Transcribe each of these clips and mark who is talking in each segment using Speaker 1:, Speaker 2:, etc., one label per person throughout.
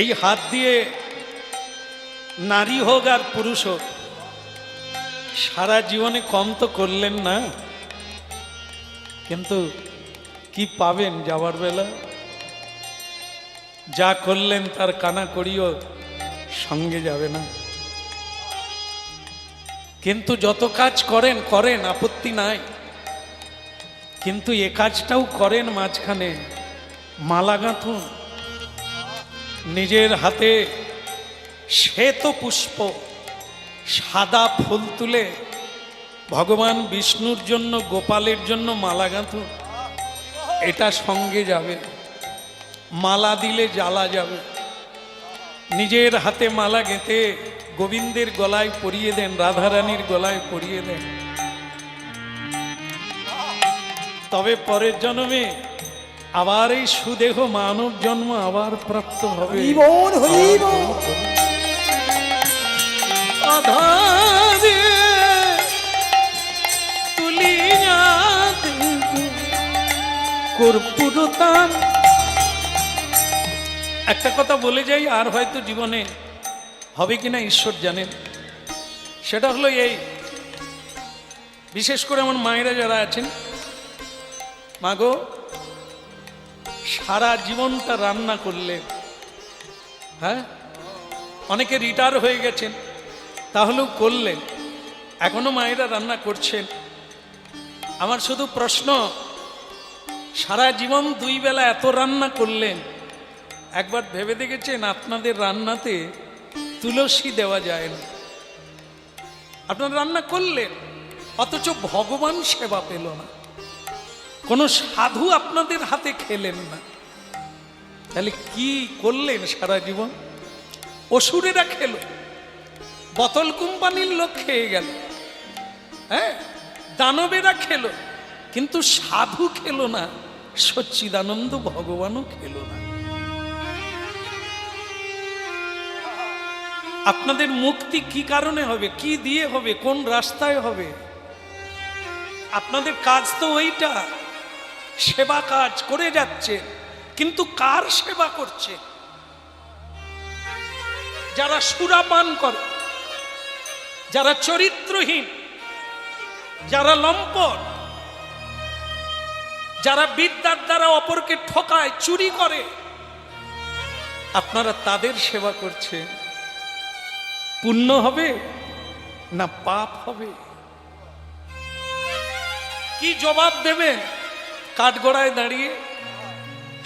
Speaker 1: এই হাত দিয়ে নারী হোক আর পুরুষ হোক সারা জীবনে কম তো করলেন না, কিন্তু কি পাবেন যাওয়ার বেলা? যা করলেন তার কানাকড়িও সঙ্গে যাবে না। কিন্তু যত কাজ করেন করেন, আপত্তি নাই, কিন্তু এ কাজটাও করেন মাঝখানে মালা গাঁথুন। নিজের হাতে শ্বেত পুষ্প সাদা ফুল তুলে ভগবান বিষ্ণুর জন্য গোপালের জন্য মালা গাঁথুন, এটা সঙ্গে যাবে। মালা দিলে জ্বালা যাবে। নিজের হাতে মালা গেঁথে গোবিন্দের গলায় পরিয়ে দেন, রাধারানীর গলায় পরিয়ে দেন, তবে পরের জন্মে আবার এই সুদেহ মানব জন্ম আবার প্রাপ্ত হবে। কর্পূরতান একটা কথা বলে যাই, আর হয়তো জীবনে হবে কিনা ঈশ্বর জানেন। সেটা হলো এই, বিশেষ করে আমার মায়েরা যারা আছেন, মাগো সারা জীবনটা রান্না করলে, হ্যাঁ অনেকে রিটায়ার হয়ে গেছেন তাহলেও করলেন, এখনো মায়েরা রান্না করছেন। আমার শুধু প্রশ্ন, সারা জীবন দুই বেলা এত রান্না করলেন, একবার ভেবে দেখেছেন আপনাদের রান্নাতে তুলসী দেওয়া যায় না? আপনারা রান্না করলেন অথচ ভগবান সেবা পেল না, কোনো সাধু আপনাদের হাতে খেলেন না, তাহলে কি করলেন সারা জীবন? অসুরেরা খেলো, বোতল কোম্পানির লোক খেয়ে গেল, হ্যাঁ দানবেরা খেলো, কিন্তু সাধু খেলো না, সচ্চিদানন্দ ভগবানও খেলো না। আপনাদের মুক্তি কি কারণে হবে, কি দিয়ে হবে, কোন রাস্তায় হবে? আপনাদের কাজ তো ওইটা, সেবা কাজ করে যাচ্ছে, কিন্তু কার সেবা করছে? যারা সুরাপান করে, যারা চরিত্রহীন, যারা লম্পট, যারা বিদ্যার দ্বারা অপরকে ঠকায়, চুরি করে, আপনারা তাদের সেবা করছেন। পুণ্য হবে না পাপ হবে? কি জবাব দেবেন কাঠগড়ায় দাঁড়িয়ে?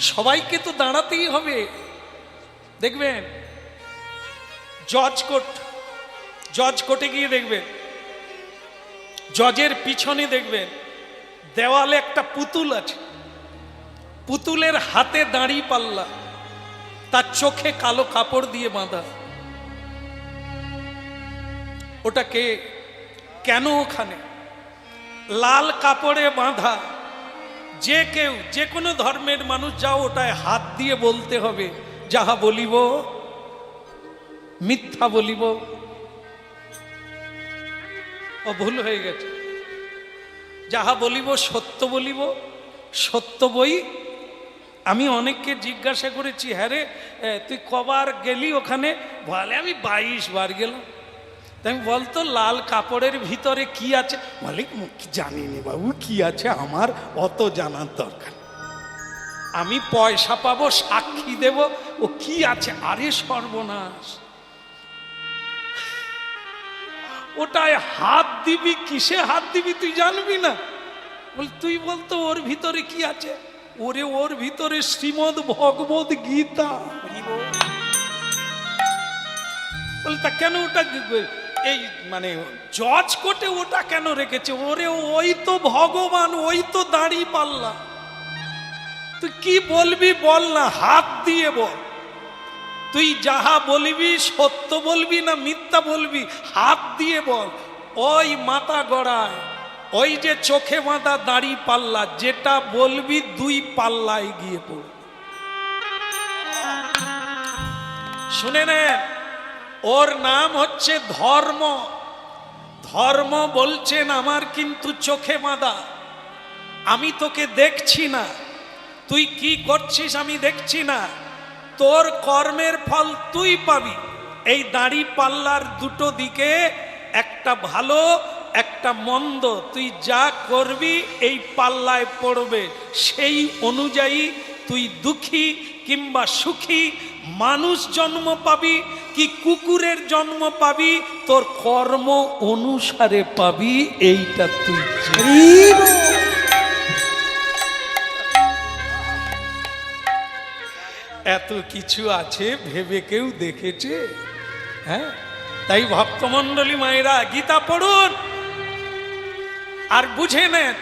Speaker 1: সবাইকে তো দাঁড়াতেই হবে। দেখবেন জজ কোর্টে গিয়ে দেখবেন, জজের পিছনে দেখবেন দেওয়ালে একটা পুতুল আছে, পুতুলের হাতে দাঁড়ি পাল্লা, তার চোখে কালো কাপড় দিয়ে বাঁধা। ওটাকে কেন ওখানে লাল কাপড়ে বাঁধা? যে কেউ, যে কোনো ধর্মের মানুষ যাও, ওটায় হাত দিয়ে বলতে হবে, যাহা বলিব মিথ্যা বলিব। ও ভুল হয়ে গেছে, যাহা বলিব সত্য বলিব, সত্য বই। আমি অনেককে জিজ্ঞাসা করেছি, হ্যাঁ রে তুই কবার গেলি ওখানে? বলে আমি 22 বার গেলাম। আমি বলতো লাল কাপড়ের ভিতরে কি আছে? বলে জানিনি বাবু কি আছে, আমার অত জানার দরকার, আমি পয়সা পাবো, সাক্ষী দেব, ও কি আছে? আরে সর্বনাশ, ওটায় হাত দিবি, কিসে হাত দিবি তুই জানবি না? বল তুই বলতো ওর ভিতরে কি আছে? ওরে ওর ভিতরে শ্রীমদ্ ভগবদ গীতা। বলে তা কেন ওটা এই মানে জজ কোর্টে ওটা কেন রেখেছে? ওরে ওই তো ভগবান, ওই তো দাঁড়ি পাল্লা। তুই কি বলবি বল না, হাত দিয়ে বল। তুই যাহা বলবি সত্য বলবি না মিথ্যা বলবি, হাত দিয়ে বল। ওই মাথা গড়ায়, ওই যে চোখে বাঁধা দাঁড়ি পাল্লা, যেটা বলবি 2 পাল্লায় গিয়ে পড়। শুনে নেন, ওর নাম হচ্ছে ধর্ম। ধর্ম বলছেন আমার কিন্তু চোখে বাঁধা, আমি তোকে দেখছি না, তুই কি করছিস আমি দেখছি না, তোর কর্মের ফল তুই পাবি। এই দাড়ি পাল্লার দুটো দিকে একটা ভালো একটা মন্দ, তুই যা করবি এই পাল্লায় পড়বে। সেই অনুযায়ী তুই দুঃখী কিংবা সুখী, মানুষ জন্ম পাবি কি কুকুরের জন্ম পাবি, তোর কর্ম অনুসারে পাবি। এইটা তুই এত কিছু আছে ভেবে কেউ দেখেছে? হ্যাঁ, তাই ভক্তমণ্ডলী মায়েরা গীতা পড়ুন আর বুঝে নেন,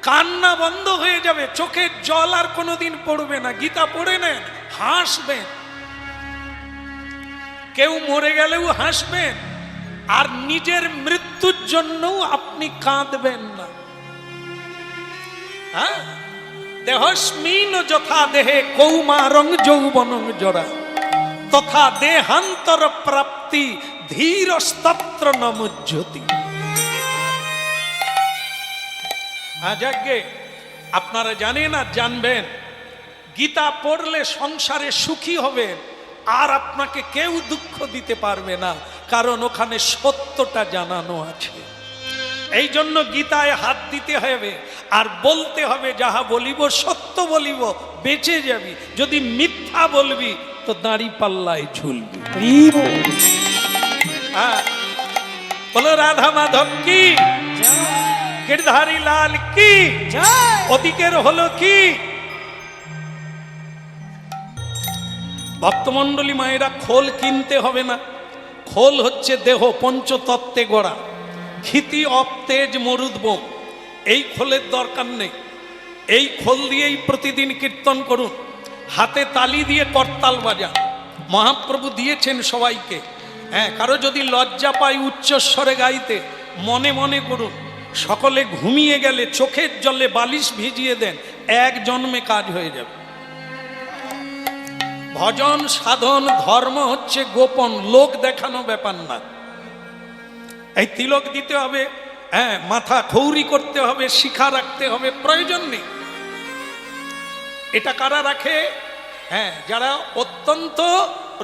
Speaker 1: কান্না বন্ধ হয়ে যাবে, চোখের জল আর কোনোদিন পড়বে না। গীতা পড়ে নেন, হাসবেন, কেউ মরে গেলেও হাসবেন, আর নিজের মৃত্যুর জন্যও আপনি কাঁদবেন না। হ্যাঁ, দেহস্মিন যথা দেহে কৌমারং যৌবনং জরা তথা দেহান্তর প্রাপ্তি ধীরস্তত্র নমুজ্জতি। আজকে আপনারা জানেন আর জানবেন, গীতা পড়লে সংসারে সুখী হবেন, আর আপনাকে কেউ দুঃখ দিতে পারবে না, কারণ ওখানে সত্যটা জানানো আছে। এই জন্য গীতায় হাত দিতে হবে আর বলতে হবে, যাহা বলিব সত্য বলিব, বেঁচে যাবি। যদি মিথ্যা বলবি তো দাড়ি পাল্লায় ঝুলবি। বলো রাধা মাধব কি, গিরধারী লাল কি, ওদিকের হলো কি। ভক্তমণ্ডলী মায়েরা, খোল কিনতে হবে না। খোল হচ্ছে দেহ, পঞ্চতত্ত্বে গড়া। ক্ষিতি অপতেজ মরুদ্বোম, এই খোলের দরকার নেই। এই খোল দিয়েই প্রতিদিন কীর্তন করুন, হাতে তালি দিয়ে করতাল বাজান। মহাপ্রভু দিয়েছেন সবাইকে। হ্যাঁ, কারো যদি লজ্জা পায় উচ্চস্বরে গাইতে, মনে মনে করুন। সকলে ঘুমিয়ে গেলে চোখের জলে বালিশ ভিজিয়ে দেন, এক জন্মে কাজ হয়ে যাবে। ভজন সাধন ধর্ম হচ্ছে গোপন, লোক দেখানো ব্যাপার না। এই তিলক দিতে হবে, হ্যাঁ, মাথা খৌরি করতে হবে, শিখা রাখতে হবে, প্রয়োজন নেই। এটা কারা রাখে? হ্যাঁ, যারা অত্যন্ত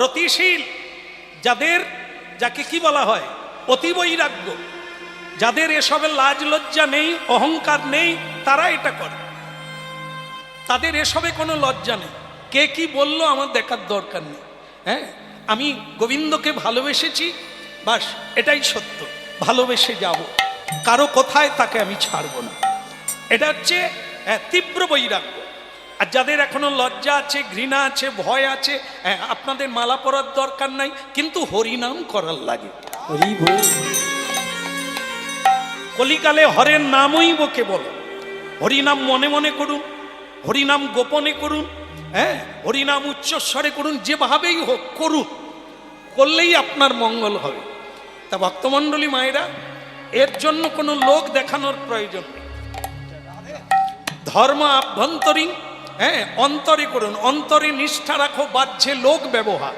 Speaker 1: রতিশীল, যাকে কি বলা হয়, অতি বৈরাগ্য, যাদের এসবের লাজ লজ্জা নেই, অহংকার নেই, তারা এটা করে। তাদের এসবে কোনো লজ্জা নেই। কে কি বললো আমার দেখার দরকার নেই। হ্যাঁ, আমি গোবিন্দকে ভালোবেসেছি, বাস এটাই সত্য, ভালোবেসে যাব, কারো কোথায় তাকে আমি ছাড়বো না। এটা হচ্ছে তীব্র বৈরাগ্য। আর যাদের এখনো লজ্জা আছে, ঘৃণা আছে, ভয় আছে, আপনাদের মালা পরার দরকার নাই, কিন্তু হরিনাম করার লাগে। কলিকালে হরের নামই বকে বলো। হরিনাম মনে মনে করুন, হরিনাম গোপনে করুন, হ্যাঁ, হরিনাম উচ্চস্বরে করুন, যেভাবেই হোক করুন, করলেই আপনার মঙ্গল হবে। তা ভক্তমণ্ডলী মায়েরা, এর জন্য কোনো লোক দেখানোর প্রয়োজন নেই। ধর্ম আভ্যন্তরীণ, হ্যাঁ, অন্তরে করুন, অন্তরে নিষ্ঠা রাখো, বাহ্যে লোক ব্যবহার,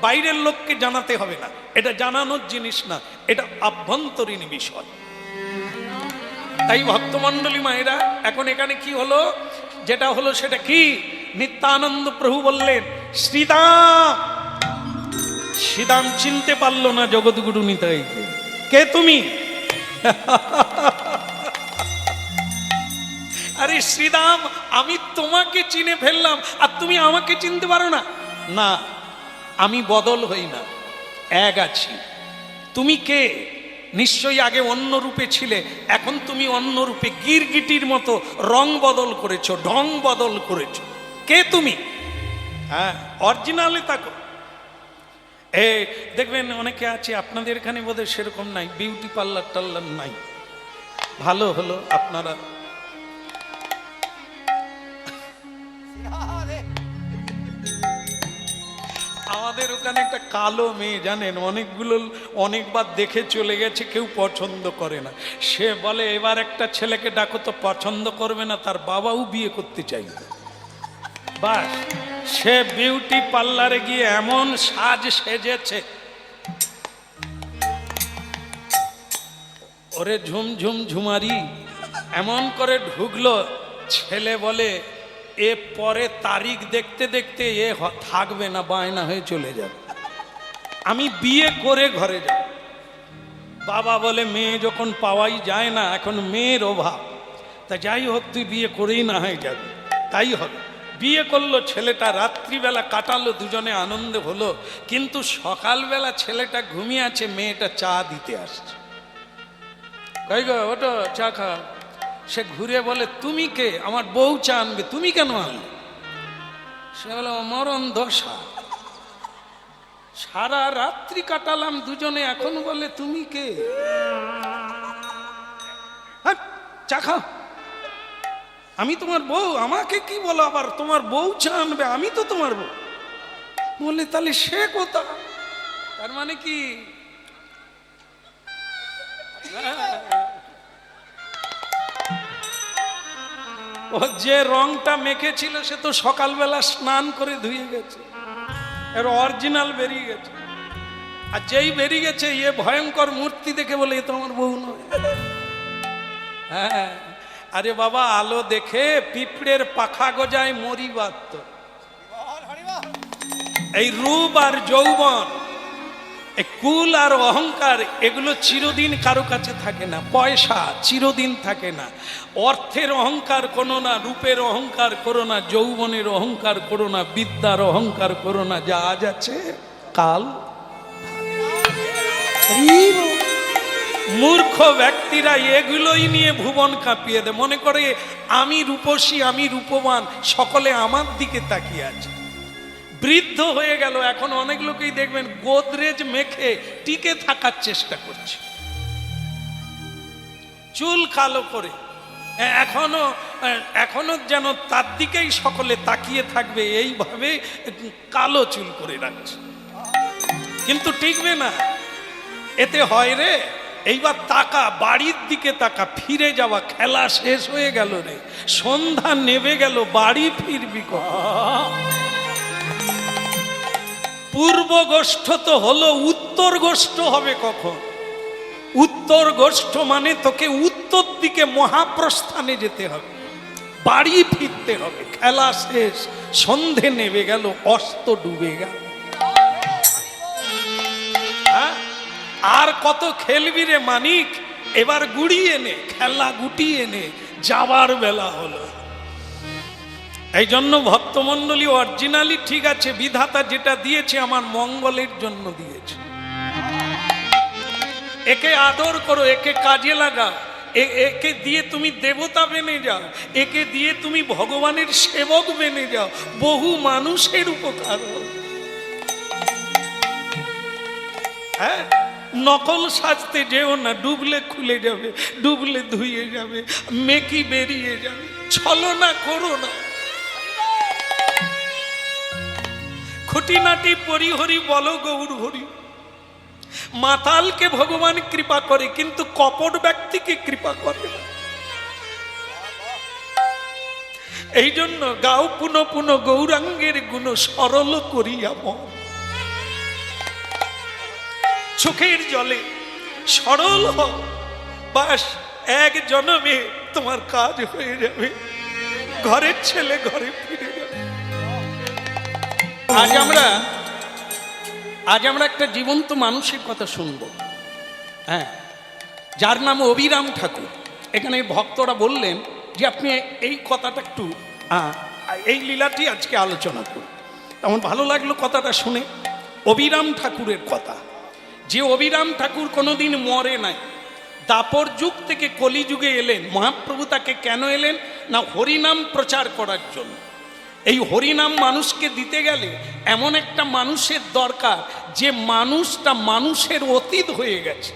Speaker 1: বাইরের লোককে জানাতে হবে না। এটা জানানোর জিনিস না, এটা আভ্যন্তরীণ বিষয়। তাই ভক্তমণ্ডলী মায়েরা, এখন এখানে কি হলো, যেটা হলো সেটা কি, নিত্যানন্দ প্রভু বললেন শ্রীদাম। শ্রীদাম চিনতে পারলো না জগৎগুরু নিতাইকে। কে তুমি? আরে শ্রীদাম, আমি তোমাকে চিনে ফেললাম আর তুমি আমাকে চিনতে পারো না? না, আমি বদল হই না, এক আছি। তুমি কে? নিশ্চয়ই আগে অন্য রূপে ছিলে, এখন তুমি অন্য রূপে, গিরগিটির মতো রং বদল করেছো, ঢং বদল করেছো। কে তুমি? হ্যাঁ, অরিজিনালে থাকো। দেখবেন অনেকে আছে, আপনাদের এখানে বোধহয় সেরকম নাই, বিউটি পার্লার টার্লার নাই। ভালো হলো আপনারা। আমাদের ওখানে একটা কালো মেয়ে, জানেন, অনেকবার দেখে চলে গেছে, কেউ পছন্দ করে না। সে বলে এবার একটা ছেলেকে ডাকো তো, পছন্দ করবে না, তার বাবাও বিয়ে করতে চাইবে। বাস, সে বিউটি পার্লারে গিয়ে এমন সাজ সেজেছে, ওরে ঝুমঝুম ঝুমারি, এমন করে ঢুকলো, ছেলে বলে এ পরে তারিখ দেখতে দেখতে এ থাকবে না, বায়না হয়ে চলে যাবে, আমি বিয়ে করে ঘরে যাব। বাবা বলে মেয়ে যখন পাওয়াই যায় না, এখন মেয়ের অভাব, তা যাই হোক তুই বিয়ে করেই না হয় যাবে। তাই হবে, বিয়ে করলো ছেলেটা, রাত্রিবেলা কাটালো, দুজনে আনন্দ হলো। কিন্তু সকালবেলা ছেলেটা ঘুমিয়ে আছে, মেয়েটা চা দিতে আসছে। কই গো ওটো চা খা। সে ঘুরে বলে তুমি কে? আমার বউ চা আনবে, তুমি কেন আনলে? সে বলে মরণ দশা, সারা রাত্রি কাটালাম দুজনে, এখন বলে তুমি কে? চা খাও। আমি তোমার বউ, আমাকে কি বলো আবার তোমার বউ চা আনবে? আমি তো তোমার বউ। বলে তাহলে সে কোথা? তার মানে কি ও যে রংটা মেখেছিল সে তো সকালবেলা স্নান করে ধুয়ে গেছে, এর অরিজিনাল বেরিয়ে গেছে। আর যেই বেরিয়ে গেছে এ ভয়ঙ্কর মূর্তি দেখে বলে এ তো আমার বউ নয়। হ্যাঁ, আরে বাবা আলো দেখে পিঁপড়ের পাখা গজায় মরি বাত। এই রূপ আর যৌবন, এই কুল আর অহংকার, এগুলো চিরদিন কারো কাছে থাকে না। পয়সা চিরদিন থাকে না। অর্থের অহংকার করো না, রূপের অহংকার করো না, যৌবনের অহংকার করো না, বিদ্যার অহংকার করো না। যা আজ আছে কাল। মূর্খ ব্যক্তিরা এগুলোই নিয়ে ভুবন কাঁপিয়ে দেয়, মনে করে আমি রূপসী, আমি রূপবান, সকলে আমার দিকে তাকিয়ে আছে। বৃদ্ধ হয়ে গেল, এখন অনেক লোকেই দেখবেন গোদরেজ মেখে টিকে থাকার চেষ্টা করছে, চুল কালো করে, এখনো যেন তার দিকেই সকলে তাকিয়ে থাকবে, এইভাবে কালো চুল করে রাখছে। কিন্তু টিকবে না, এতে হয় রে। এইবার তাকা, বাড়ির দিকে তাকা, ফিরে যাওয়া, খেলা শেষ হয়ে গেল রে, সন্ধ্যা নেমে গেল, বাড়ি ফিরবি কখন? পূর্ব গোষ্ঠ তো হলো, উত্তর গোষ্ঠ হবে কখন? উত্তর গোষ্ঠ মানে তোকে উত্তর দিকে মহাপ্রস্থানে যেতে হবে, বাড়ি ফিরতে হবে। খেলা শেষ, সন্ধে নেমে গেল, অস্ত ডুবে গেল। আর কত খেলবি রে মানিক, এবার গুড়িয়ে নে, খেলা গুটিয়ে নে, যাবার বেলা হলো। এই জন্য ভক্তমণ্ডলী অরিজিনালি ঠিক আছে, বিধাতা যেটা দিয়েছে আমার মঙ্গলের জন্য দিয়েছে। একে আদর করো, একে কাজে লাগাও, একে দিয়ে তুমি দেবতা বেনে যাও, একে দিয়ে তুমি ভগবানের সেবক বেনে যাও, বহু মানুষের উপকার হবে। হ্যাঁ, নকল সাজতে যেও না, ডুবলে খুলে যাবে, ডুবলে ধুয়ে যাবে, মেকি বেরিয়ে যাবে। ছলনা করো না। খুঁটিনাটি পরিহরি বলো গৌর হরি। মাতালকে ভগবান কৃপা করে, কিন্তু কপট ব্যক্তিকে কৃপা করে না। এই জন্য গাও পুনঃ পুনঃ গৌরাঙ্গের গুণ, সরল করিয়া মন। চোখের জলে সরল হও, বাস এক জন্মে তোমার কাজ হয়ে যাবে, ঘরের ছেলে ঘরে ফিরে যাবে। আজ আমরা একটা জীবন্ত মানুষের কথা শুনব, হ্যাঁ, যার নাম অবিরাম ঠাকুর। এখানে ভক্তরা বললেন যে আপনি এই কথাটা একটু, এই লীলাটি আজকে আলোচনা করুন। আমার ভালো লাগলো কথাটা শুনে। অবিরাম ঠাকুরের কথা, যে অবিরাম ঠাকুর কোনোদিন মরে নাই, দাপর যুগ থেকে কলিযুগে এলেন। মহাপ্রভু তাকে কেন এলেন না হরিনাম প্রচার করার জন্য। এই হরিনাম মানুষকে দিতে গেলে এমন একটা মানুষের দরকার, যে মানুষটা মানুষের অতীত হয়ে গেছে,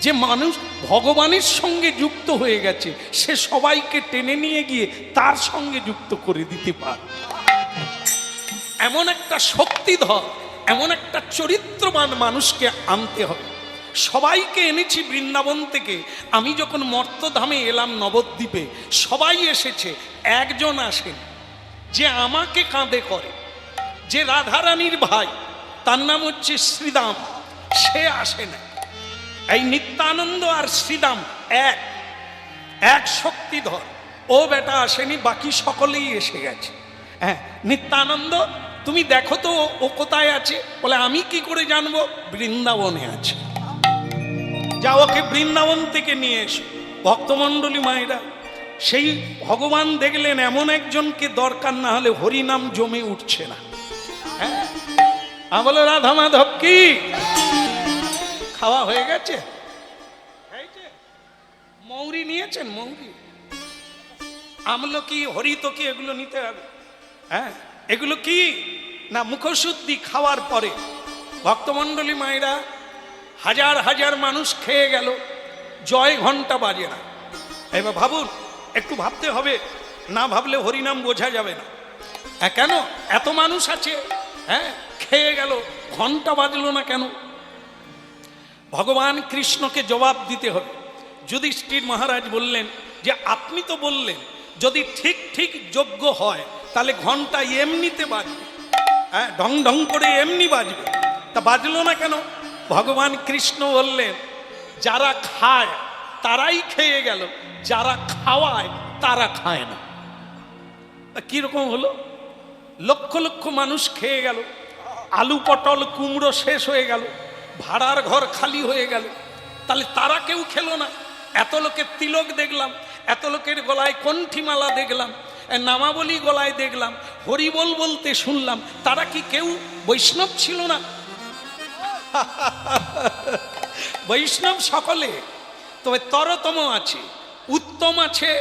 Speaker 1: যে মানুষ ভগবানের সঙ্গে যুক্ত হয়ে গেছে, সে সবাইকে টেনে নিয়ে গিয়ে তার সঙ্গে যুক্ত করে দিতে পারে। এমন একটা শক্তিধর, এমন একটা চরিত্রবান মানুষকে আনতে হবে। সবাইকে এনেছি বৃন্দাবন থেকে। আমি যখন মর্তধামে এলাম নবদ্বীপে, সবাই এসেছে, একজন আসেন যে আমাকে কাঁধে করে, যে রাধারানীর ভাই, তার নাম হচ্ছে শ্রীদাম, সে আসে না। এই নিত্যানন্দ আর শ্রীদাম এক শক্তিধর। ও বেটা আসেনি, বাকি সকলেই এসে গেছে। হ্যাঁ, নিত্যানন্দ তুমি দেখো তো ও কোথায় আছে। বলে আমি কি করে জানবো, বৃন্দাবনে আছে। যা ওকে বৃন্দাবন থেকে নিয়ে এসো। ভক্তমণ্ডলী মায়েরা, সেই ভগবান দেখলেন এমন একজনকে দরকার, না হলে হরিনাম জমে উঠছে না। হ্যাঁ, বলো রাধা মাধব কি খাওয়া হয়ে গেছে? মৌরি নিয়েছেন? মৌরি, আমলকি, হরিতকি এগুলো নিতে হবে। হ্যাঁ, এগুলো কি না মুখশুদ্ধি খাওয়ার পরে। ভক্তমণ্ডলী মায়েরা, হাজার হাজার মানুষ খেয়ে গেল, জয় ঘন্টা বাজে না। এবার ভাবুন, একটু ভাবতে হবে, না ভাবলে হরিনাম বোঝা যাবে না। কেন এত মানুষ আছে, হ্যাঁ খেয়ে গেল, ঘন্টা বাজলো না কেন? ভগবান কৃষ্ণকে জবাব দিতে হবে। যুধিষ্ঠির মহারাজ বললেন যে আপনি তো বললেন যদি ঠিক ঠিক যোগ্য হয় তাহলে ঘন্টা এমনিতে বাজবে, হ্যাঁ ঢং ঢং করে এমনি বাজবে, তা বাজলো না কেন? ভগবান কৃষ্ণ বললেন যারা খায় তারাই খেয়ে গেল, যারা খাওয়ায় তারা খায় না। কিরকম হলো? লক্ষ লক্ষ মানুষ খেয়ে গেল, আলু পটল কুমড়ো শেষ হয়ে গেল, ভাড়ার ঘর খালি হয়ে গেল, তাহলে তারা কেউ খেলো না। এত লোকের তিলক দেখলাম, এত লোকের গলায় কণ্ঠিমালা দেখলাম, নামাবলী গলায় দেখলাম, হরিবল বলতে শুনলাম, তারা কি কেউ বৈষ্ণব ছিল না? বৈষ্ণব সকলে, তবে তরতম আছে, উত্তম আছে,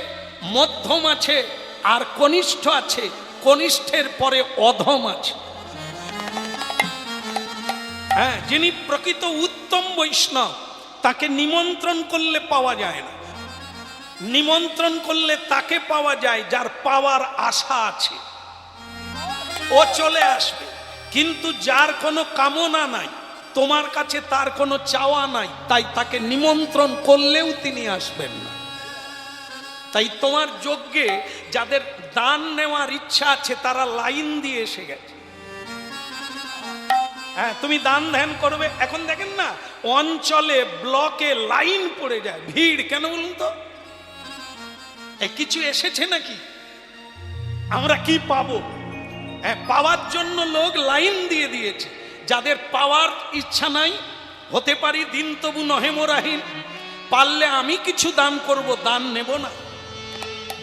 Speaker 1: মধ্যম আছে, আর কনিষ্ঠ আছে, কনিষ্ঠের পরে অধম আছে। হ্যাঁ, যিনি প্রকৃত উত্তম বৈষ্ণব তাকে নিমন্ত্রণ করলে পাওয়া যায় না। নিমন্ত্রণ করলে তাকে পাওয়া যায় যার পাওয়ার আশা আছে, ও চলে আসবে। কিন্তু যার কোনো কামনা নাই, তোমার কাছে তার কোনো চাওয়া নাই, তাই তাকে নিমন্ত্রণ করলেও তিনি আসবেন না। তাই তোমার যজ্ঞে যাদের দান নেওয়ার ইচ্ছা আছে তারা লাইন দিয়ে এসে গেছে। হ্যাঁ, তুমি দান ধ্যান করবে, এখন দেখেন না অঞ্চলে ব্লকে লাইন পড়ে যায়, ভিড়। কেন বলুন তো? কিছু এসেছে নাকি? আমরা কি পাবো? হ্যাঁ, পাওয়ার জন্য লোক লাইন দিয়ে দিয়েছে। যাদের পাওয়ার ইচ্ছা নাই, হতে পারি দিন তবু নহে মোরাহীন, পারলে আমি কিছু দান করব, দান নেব না।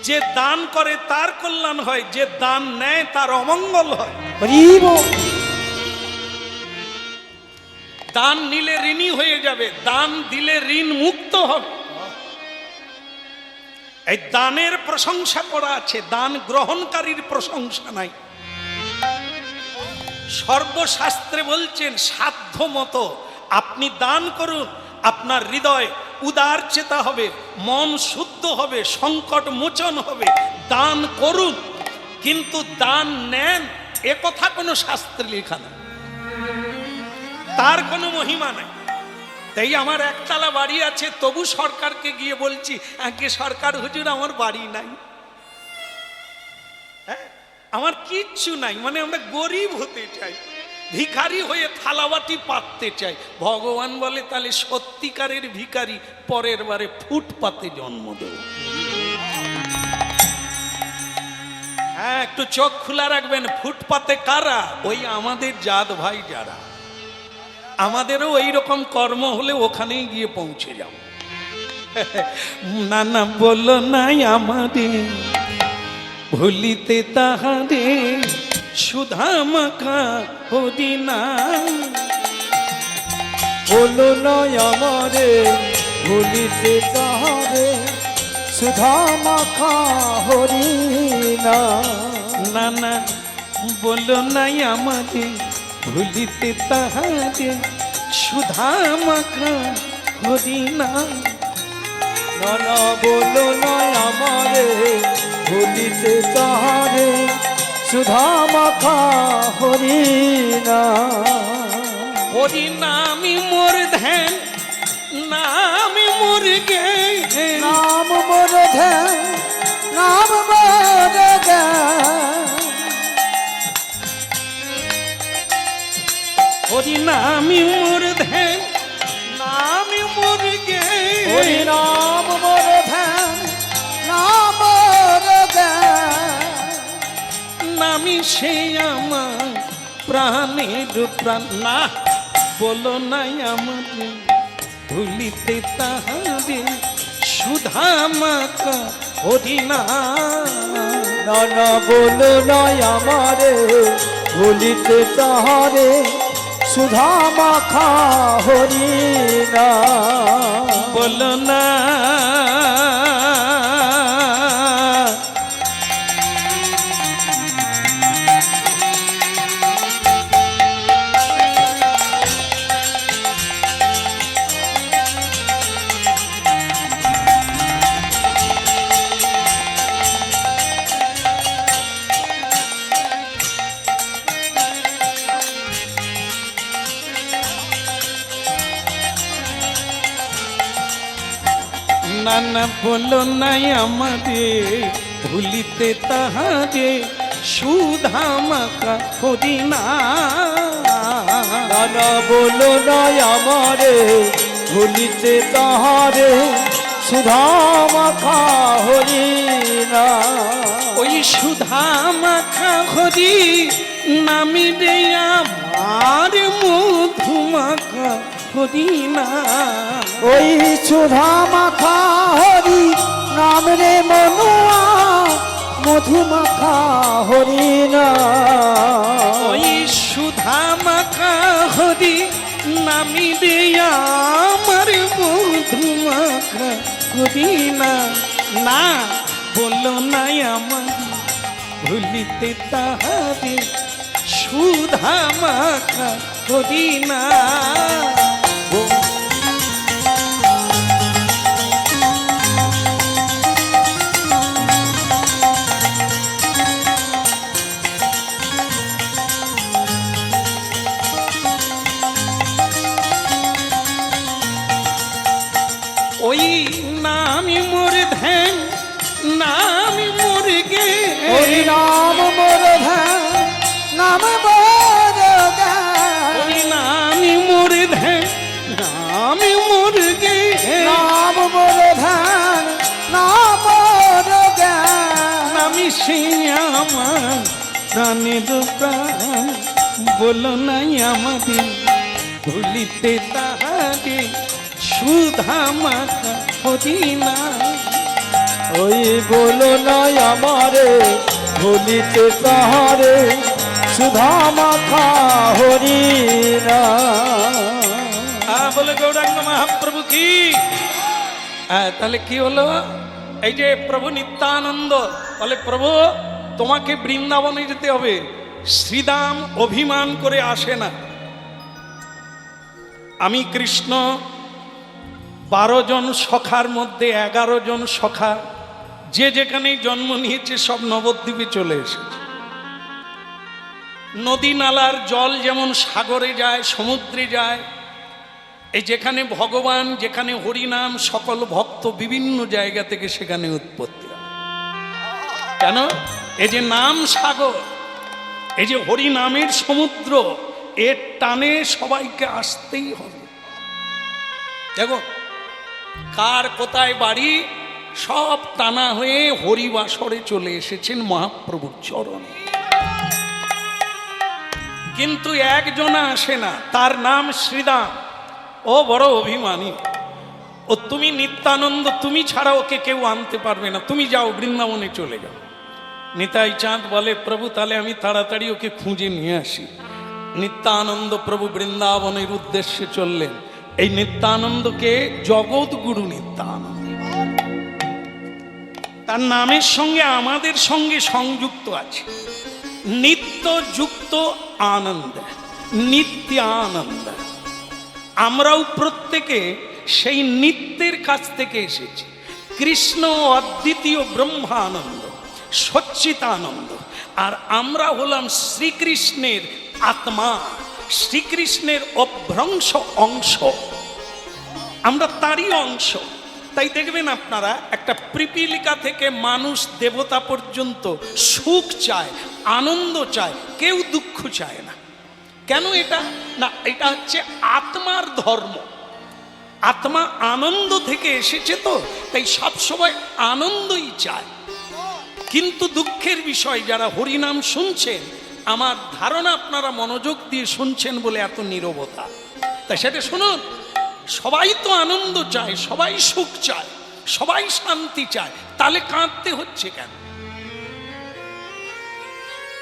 Speaker 1: যে দান করে তার কল্যাণ হয়, যে দান নেয় তার অমঙ্গল হয়। দান নিলে ঋণী হয়ে যাবে, দান দিলে ঋণ মুক্ত হবে। এই দানের প্রশংসা করা আছে, দান গ্রহণকারীর প্রশংসা নাই। সর্বশাস্ত্রে বলছেন সাধ্য মতো আপনি দান করুন, আপনার হৃদয় উদার চেতা হবে, মন শুদ্ধ হবে, সংকট মোচন হবে। দান করুন, কিন্তু দান নেন এ কথা কোনো শাস্ত্রে লেখা নেই, তার কোনো মহিমা নাই। তাই আমার একতলা বাড়ি আছে, তবু সরকারকে গিয়ে বলছি আগে সরকার হুজুর আমার বাড়ি নাই, হ্যাঁ আমার কিচ্ছু নাই, মানে আমরা গরিব হতে চাই, ভিখারি হয়ে থালাবাটি পাততে চাই। ভগবান বলে তাহলে সত্যিকারের ভিখারি পরের বারে ফুটপাতে জন্ম দেব। হ্যাঁ, একটু চোখ খোলা রাখবেন। ফুটপাতে কারা? ওই আমাদের জাত ভাই যারা, আমাদেরও এইরকম কর্ম হলে ওখানেই গিয়ে পৌঁছে যাও। না না বলো নাই আমাদের ভুলিতে তাহারে সুধা মাখা হরিনা।
Speaker 2: বলো নয় আমারে ভুলিতে তাহারে সুধা মাখা হরিনা।
Speaker 1: না না বলো নাই আমাদের ভুলিতে তাহারে সুধা মাখা হরিনা।
Speaker 2: না না বলো নয় আমারে ভুলিতে তাহারে সুধা মাখা হরিনা।
Speaker 1: হরিনামি মোর ধ্যান, নামি মোর জ্ঞান,
Speaker 2: নাম মোর ধ্যান, নাম মোর জ্ঞান।
Speaker 1: হরিনামি মোর ধ্যান, নামি মোর জ্ঞান।
Speaker 2: হরি নাম মোর ধ্যান, নাম মোর
Speaker 1: সে আমার প্রাণের প্রাণ। না বলো নাই আমাদের ভুলিতে তাহারে সুধা মাখা হরিনা।
Speaker 2: না না বলো নয় আমারে ভুলিতে তাহারে সুধা মাখা হরিনা।
Speaker 1: বলো না না না বলো নাই আমাদের ভুলিতে তাহারে সুধা মাখা হরিনা।
Speaker 2: না না বলো নয় আমারে ভুলিতে তাহারে সুধা মাখা হরিনা।
Speaker 1: ওই সুধা মাখা হরি নামি রে আমার মধু মাখা হরিনা।
Speaker 2: ওই সুধা মাখা হরি নাম রে মনুয়া মধু মাখা হরিনা।
Speaker 1: ওই সুধা মাখা হরি নামি রে আমার মধু মাখা হরিনা। না বলো নাই আমার ভুলিতে তাহারে সুধা মাখা হরিনা। ওই নামি মোর ধ্যান নামি মোর গে।
Speaker 2: ওই নাম মোর ধ্যান নাম মোর জ্ঞান।
Speaker 1: ওই নামি মোর ধ্যান নামি মোর গে।
Speaker 2: নাম মোর ধ্যান নাম মোর জ্ঞান।
Speaker 1: নামি সে আমার প্রাণের প্রাণ। বলো নাই আমাদের ভুলিতে তাহারে সুধা মাখা হরিনা।
Speaker 2: ওই বলো নয় আমারে ভুলিতে তাহারে সুধা মাখা হরিনা।
Speaker 1: বলে গৌরাঙ্গ মহাপ্রভু কি। তাহলে কি হলো? এই যে প্রভু নিত্যানন্দ বলে প্রভু তোমাকে বৃন্দাবনে যেতে হবে। শ্রীদাম অভিমান করে আসে না। আমি কৃষ্ণ 12 জন সখার মধ্যে 11 জন সখা যে যেখানেই জন্ম নিয়েছে সব নবদ্বীপে চলে এসেছে। নদী নালার জল যেমন সাগরে যায় সমুদ্রে যায়, এই যেখানে ভগবান যেখানে হরিনাম সকল ভক্ত বিভিন্ন জায়গা থেকে সেখানে উৎপত্তি হয়। কেন? এই যে নাম সাগর, এই যে হরিনামের সমুদ্র, এর টানে সবাইকে আসতেই হবে। দেখো কার কোথায় বাড়ি সব টানা হয়ে হরিবাসরে চলে এসেছেন মহাপ্রভুর চরণে। কিন্তু একজনা আসে না, তার নাম শ্রীদাম। ও বড় অভিমানী। ও তুমি নিত্যানন্দ, তুমি ছাড়া ওকে কেউ আনতে পারবে না, তুমি যাও বৃন্দাবনে চলে যাও। নিতাই চাঁদ বলে প্রভু তাহলে আমি তাড়াতাড়ি ওকে খুঁজে নিয়ে আসি। নিত্যানন্দ প্রভু বৃন্দাবনের উদ্দেশ্যে চললেন। এই নিত্যানন্দকে জগৎগুরু নিত্যানন্দ, তার নামের সঙ্গে আমাদের সঙ্গে সংযুক্ত আছে নিত্য যুক্ত আনন্দ, নিত্য আনন্দ। আমরাও প্রত্যেকে সেই নিত্যের কাছ থেকে এসেছি। কৃষ্ণ অদ্বিতীয় ব্রহ্মানন্দ, সচ্চিতানন্দ, আর আমরা হলাম শ্রীকৃষ্ণের আত্মা, শ্রীকৃষ্ণের অভ্রংশ অংশ, আমরা তারই অংশ। তাই দেখবেন আপনারা একটা পিপীলিকা থেকে মানুষ দেবতা পর্যন্ত সুখ চায়, আনন্দ চায়, কেউ দুঃখ চায় না। কেন এটা? না, এটা হচ্ছে আত্মার ধর্ম। আত্মা আনন্দ থেকে এসেছে তো, তাই সবসময় আনন্দই চায়। কিন্তু দুঃখের বিষয় যারা হরিনাম শুনছেন, আমার ধারণা আপনারা মনোযোগ দিয়ে শুনছেন বলে এত নীরবতা। তাই সেটা শুনুন, সবাই তো আনন্দ চায়, সবাই সুখ চায়, সবাই শান্তি চায়, তাহলে কাঁদতে হচ্ছে কেন?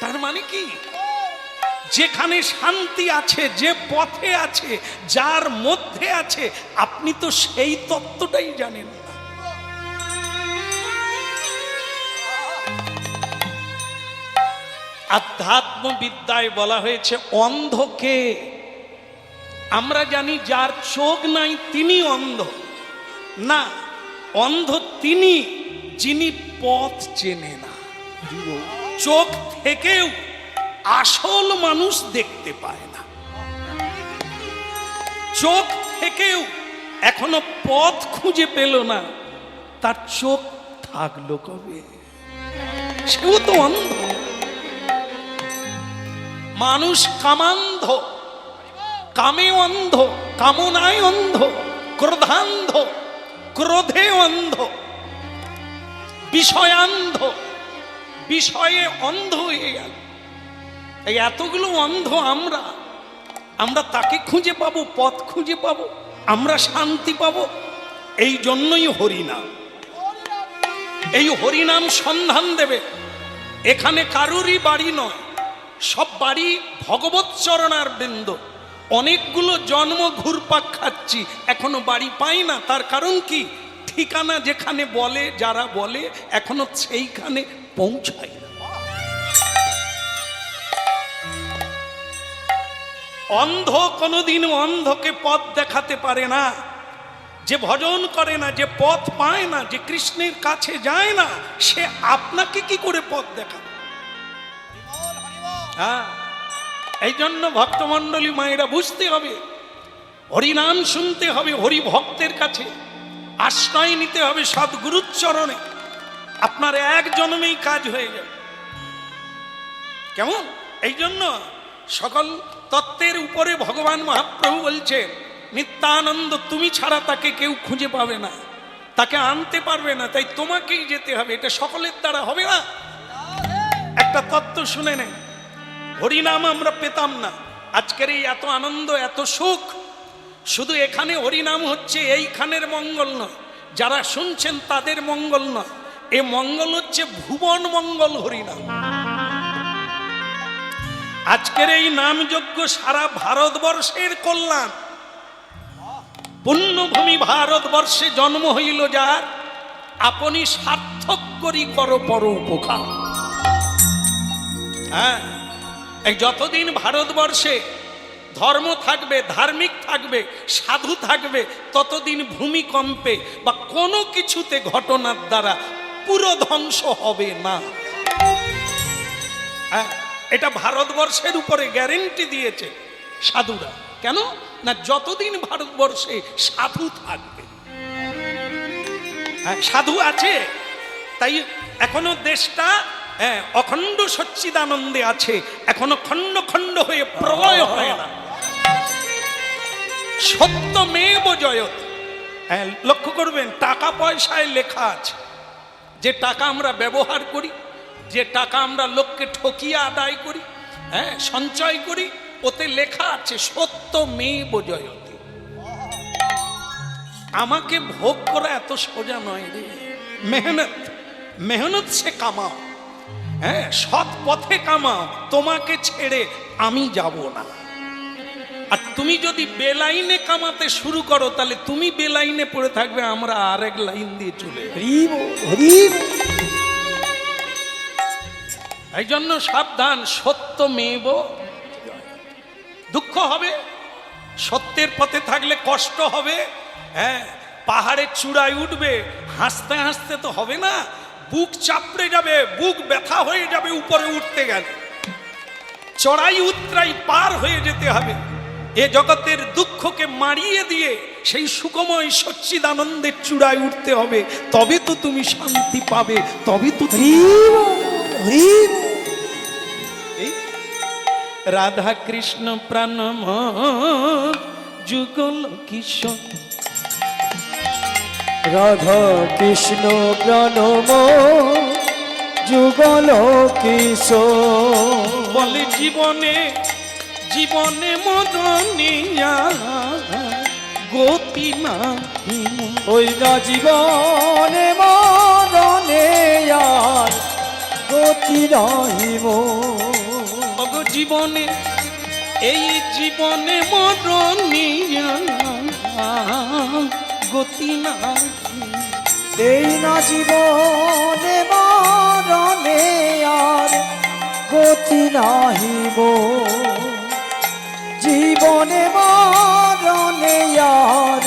Speaker 1: তার মানে কি, যেখানে শান্তি আছে, যে পথে আছে, যার মধ্যে আছে, আপনি তো সেই তত্ত্বটাই জানেন না। আধ্যাত্মবিদ্যায় বলা হয়েছে অন্ধকে, আমরা জানি যার চোখ নাই তিনি অন্ধ না, অন্ধ তিনি যিনি পথ চেনে না। চোখ থেকেও আসল মানুষ দেখতে পায় না, চোখ থেকেও এখনো পথ খুঁজে পেল না, তার চোখ থাকলো কবে? সেও তো অন্ধ। মানুষ কামান্ধ, কামে অন্ধ, কামনায় অন্ধ, ক্রোধান্ধ, ক্রোধে অন্ধ, বিষয়ান্ধ, বিষয়ে অন্ধ হয়ে গেল। এই এতগুলো অন্ধ আমরা, আমরা তাকে খুঁজে পাবো, পথ খুঁজে পাবো, আমরা শান্তি পাবো। এই জন্যই হরিনাম, এই হরিনাম সন্ধান দেবে। এখানে কারুরই বাড়ি নয়, সব বাড়ি ভগবৎ চরণার বৃন্দ। অনেকগুলো জন্ম ঘুরপাক খাচ্ছি, এখনো বাড়ি পাই না। তার কারণ কি, ঠিকানা যেখানে বলে, যারা বলে এখনো সেইখানে পৌঁছায় না। অন্ধ কোনোদিন অন্ধকে পথ দেখাতে পারে না। যে ভজন করে না, যে পথ পায় না, যে কৃষ্ণের কাছে যায় না, সে আপনাকে কি করে পথ দেখাবে? হ্যাঁ, এই জন্য ভক্তমণ্ডলী মায়েরা বুঝতে হবে, হরিনাম শুনতে হবে, হরি ভক্তের কাছে আশ্রয় নিতে হবে, সদ্গুরুর চরণে। আপনার এক জন্মেই কাজ হয়ে যাবে। কেমন? এই জন্য সকল তত্ত্বের উপরে ভগবান মহাপ্রভু বলছেন, নিত্যানন্দ তুমি ছাড়া তাকে কেউ খুঁজে পাবে না, তাকে আনতে পারবে না, তাই তোমাকেই যেতে হবে। এটা সকলের দ্বারা হবে না। একটা তত্ত্ব শুনে নেন, হরিনাম আমরা পেতাম না, আজকের এই এত আনন্দ, এত সুখ, শুধু এখানে হরিনাম হচ্ছে এইখানের মঙ্গল নয়, যারা শুনছেন তাদের মঙ্গল নয়, এ মঙ্গল হচ্ছে ভুবন মঙ্গল হরিনাম। আজকের এই নামযজ্ঞ সারা ভারতবর্ষের কল্যাণ। পুণ্যভূমি ভারতবর্ষে জন্ম হইল যার, আপনি সার্থক করি কর পর উপকার। হ্যাঁ, এই যতদিন ভারতবর্ষে ধর্ম থাকবে, ধার্মিক থাকবে, সাধু থাকবে, ততদিন ভূমিকম্পে বা কোনো কিছুতে ঘটনার দ্বারা পুরো ধ্বংস হবে না। হ্যাঁ, এটা ভারতবর্ষের উপরে গ্যারেন্টি দিয়েছে সাধুরা। কেন না, যতদিন ভারতবর্ষে সাধু থাকবে, হ্যাঁ সাধু আছে, তাই এখনো দেশটা অখণ্ড সচ্চিদানন্দে আছে, এখনো খণ্ড খণ্ড হয়ে প্রলয় হয় না। সত্যমেব জয়তে। হ্যাঁ, লক্ষ্য করবেন, টাকা পয়সায় লেখা আছে, যে টাকা আমরা ব্যবহার করি, যে টাকা আমরা লোককে ঠকিয়ে আদায় করি, হ্যাঁ সঞ্চয় করি, ওতে লেখা আছে সত্যমেব জয়তে। আমাকে ভোগ করা এত সোজা নয় রে, মেহনত, মেহনত সে কামাও, হ্যাঁ সৎ পথে কামাও, তোমাকে ছেড়ে আমি যাব না। আর তুমি যদি বেলাইনে কামাতে শুরু করো, তাহলে তুমি বেলাইনে পড়ে থাকবে, আমরা আরেক লাইন দিয়ে চলে। এই জন্য সাবধান, সত্যমেব। দুঃখ হবে, সত্যের পথে থাকলে কষ্ট হবে, হ্যাঁ পাহাড়ের চূড়ায় উঠবে, হাসতে হাসতে তো হবে না, বুক চাপড়ে যাবে, বুক ব্যথা হয়ে যাবে উপরে উঠতে গেলে, চড়াই উতরাই পার হয়ে যেতে হবে। এ জগতের দুঃখকে মারিয়ে দিয়ে সেই সুখময় সচ্চিদানন্দের চূড়ায় উঠতে হবে, তবে তো তুমি শান্তি পাবে, তবে তো রাধা কৃষ্ণ প্রাণম যুগল কিশোর,
Speaker 2: রাধা কৃষ্ণ প্রাণম যুগল কিশোর
Speaker 1: বলে জীবনে জীবনে মরণিয়া গতি নাহি মোর।
Speaker 2: ওই না জীবনে মরণে আর গতি রহিব
Speaker 1: অগ জীবনে এই জীবনে মরণিয়া গতি নাহি।
Speaker 2: এই না জীবনে মরণে আর গতি নাহিব জীবনে মরণে আর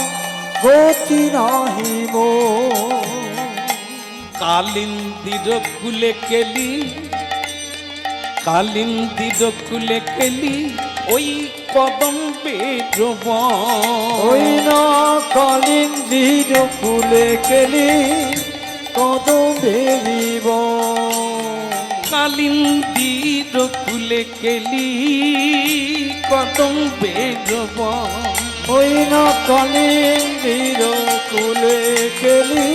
Speaker 2: গতি নাহিব
Speaker 1: কালিন্দির কুলে কেলি কালিন্দির কুলে কেলি ওই কদম বেরব
Speaker 2: ওই না কালিন্দির ফুলে কেলি কদম বেরিব
Speaker 1: কালিন্দির কুলে কেলি কদম বেরব
Speaker 2: ওই না কালিন্দির কুলে কেলি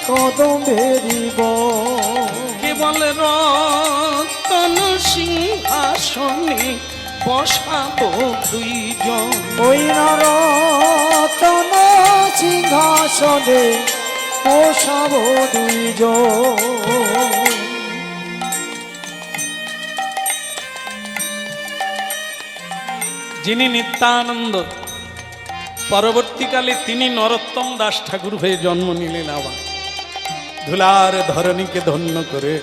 Speaker 2: কদম বেরিব
Speaker 1: কেবল রতন সিংহাসনে বসাবো দুইজন
Speaker 2: ওই না রতন সিংহাসনে বসাব দুইজন
Speaker 1: যিনি নিত্যানন্দ পরবর্তীকালে তিনি নরোত্তম দাস ঠাকুর হয়ে জন্ম নিলেন আবার ধুলার ধরণীকে ধন্য করে।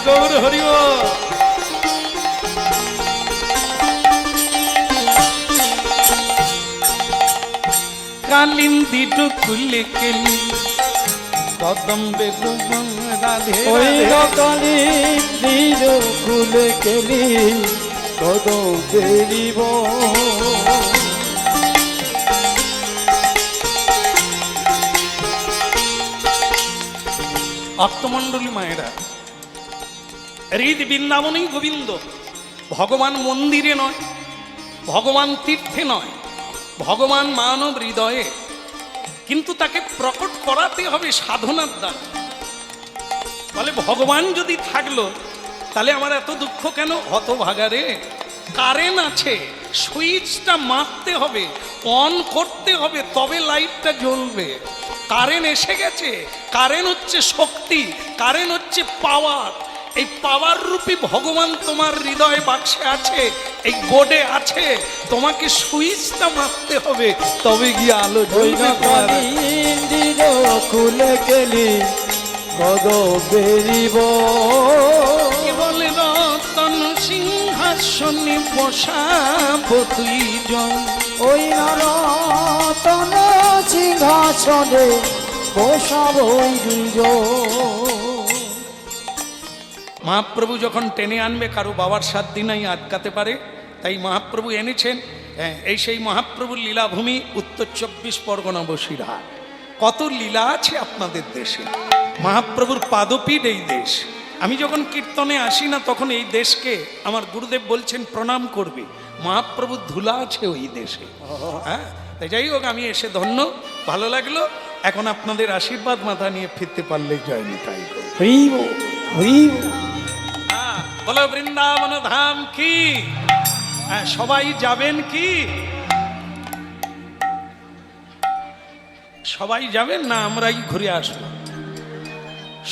Speaker 1: গৌর হরিব কালিন্দির কুলে কেলি কদম বেগুন রাধে
Speaker 2: ওই না
Speaker 1: রাধে।
Speaker 2: কালিন্দির কুলে কেলি কদম বেরিব
Speaker 1: ভক্তমণ্ডলী মায়েরা হৃদ বৃন্দাবনেই গোবিন্দ ভগবান মন্দিরে নয় ভগবান তীর্থে নয় ভগবান মানব হৃদয়ে কিন্তু তাকে প্রকট করাতে হবে সাধনার দ্বারা বলে ভগবান যদি থাকলো তাহলে আমার এত দুঃখ কেন হতভাগারে কারেন্ট আছে সুইচটা মারতে হবে অন করতে হবে তবে লাইটটা জ্বলবে কারেন্ট এসে গেছে কারেন্ট হচ্ছে শক্তি কারেন্ট হচ্ছে পাওয়ার এই পাওয়ার রূপী ভগবান তোমার হৃদয় বাক্সে আছে এই বোর্ডে আছে তোমাকে সুইচটা মারতে হবে তবে গিয়ে আলো
Speaker 2: ওই
Speaker 1: জ্বলবে
Speaker 2: না
Speaker 1: তোমার।
Speaker 2: কালিন্দির কুলে কেলি কদম বেরিব
Speaker 1: কেবল রতন সিংহাসনে বসাবো দুইজন
Speaker 2: ওই না রতন সিংহাসনে বসাব দুইজন
Speaker 1: মহাপ্রভু যখন টেনে আনবে কারো বাবার 7 দিনই আটকাতে পারে তাই মহাপ্রভু এনেছেন এই সেই মহাপ্রভুর লীলাভূমি উত্তর 24 পরগনা বসিরহাট কত লীলা আছে আপনাদের দেশে মহাপ্রভুর পাদপীঠ এই দেশ আমি যখন কীর্তনে আসি না তখন এই দেশকে আমার গুরুদেব বলছেন প্রণাম করবে মহাপ্রভুর ধুলা আছে ওই দেশে হ্যাঁ তাই যাই হোক আমি এসে ধন্য ভালো লাগলো এখন আপনাদের আশীর্বাদ মাথা নিয়ে ফিরতে পারলে জয় নিতাই গো।
Speaker 2: হরিব হরিব
Speaker 1: बोलो वृंदावन धाम की হ্যাঁ, সবাই যাবেন কি? সবাই যাবেন না আমরাই ঘুরে আসবো?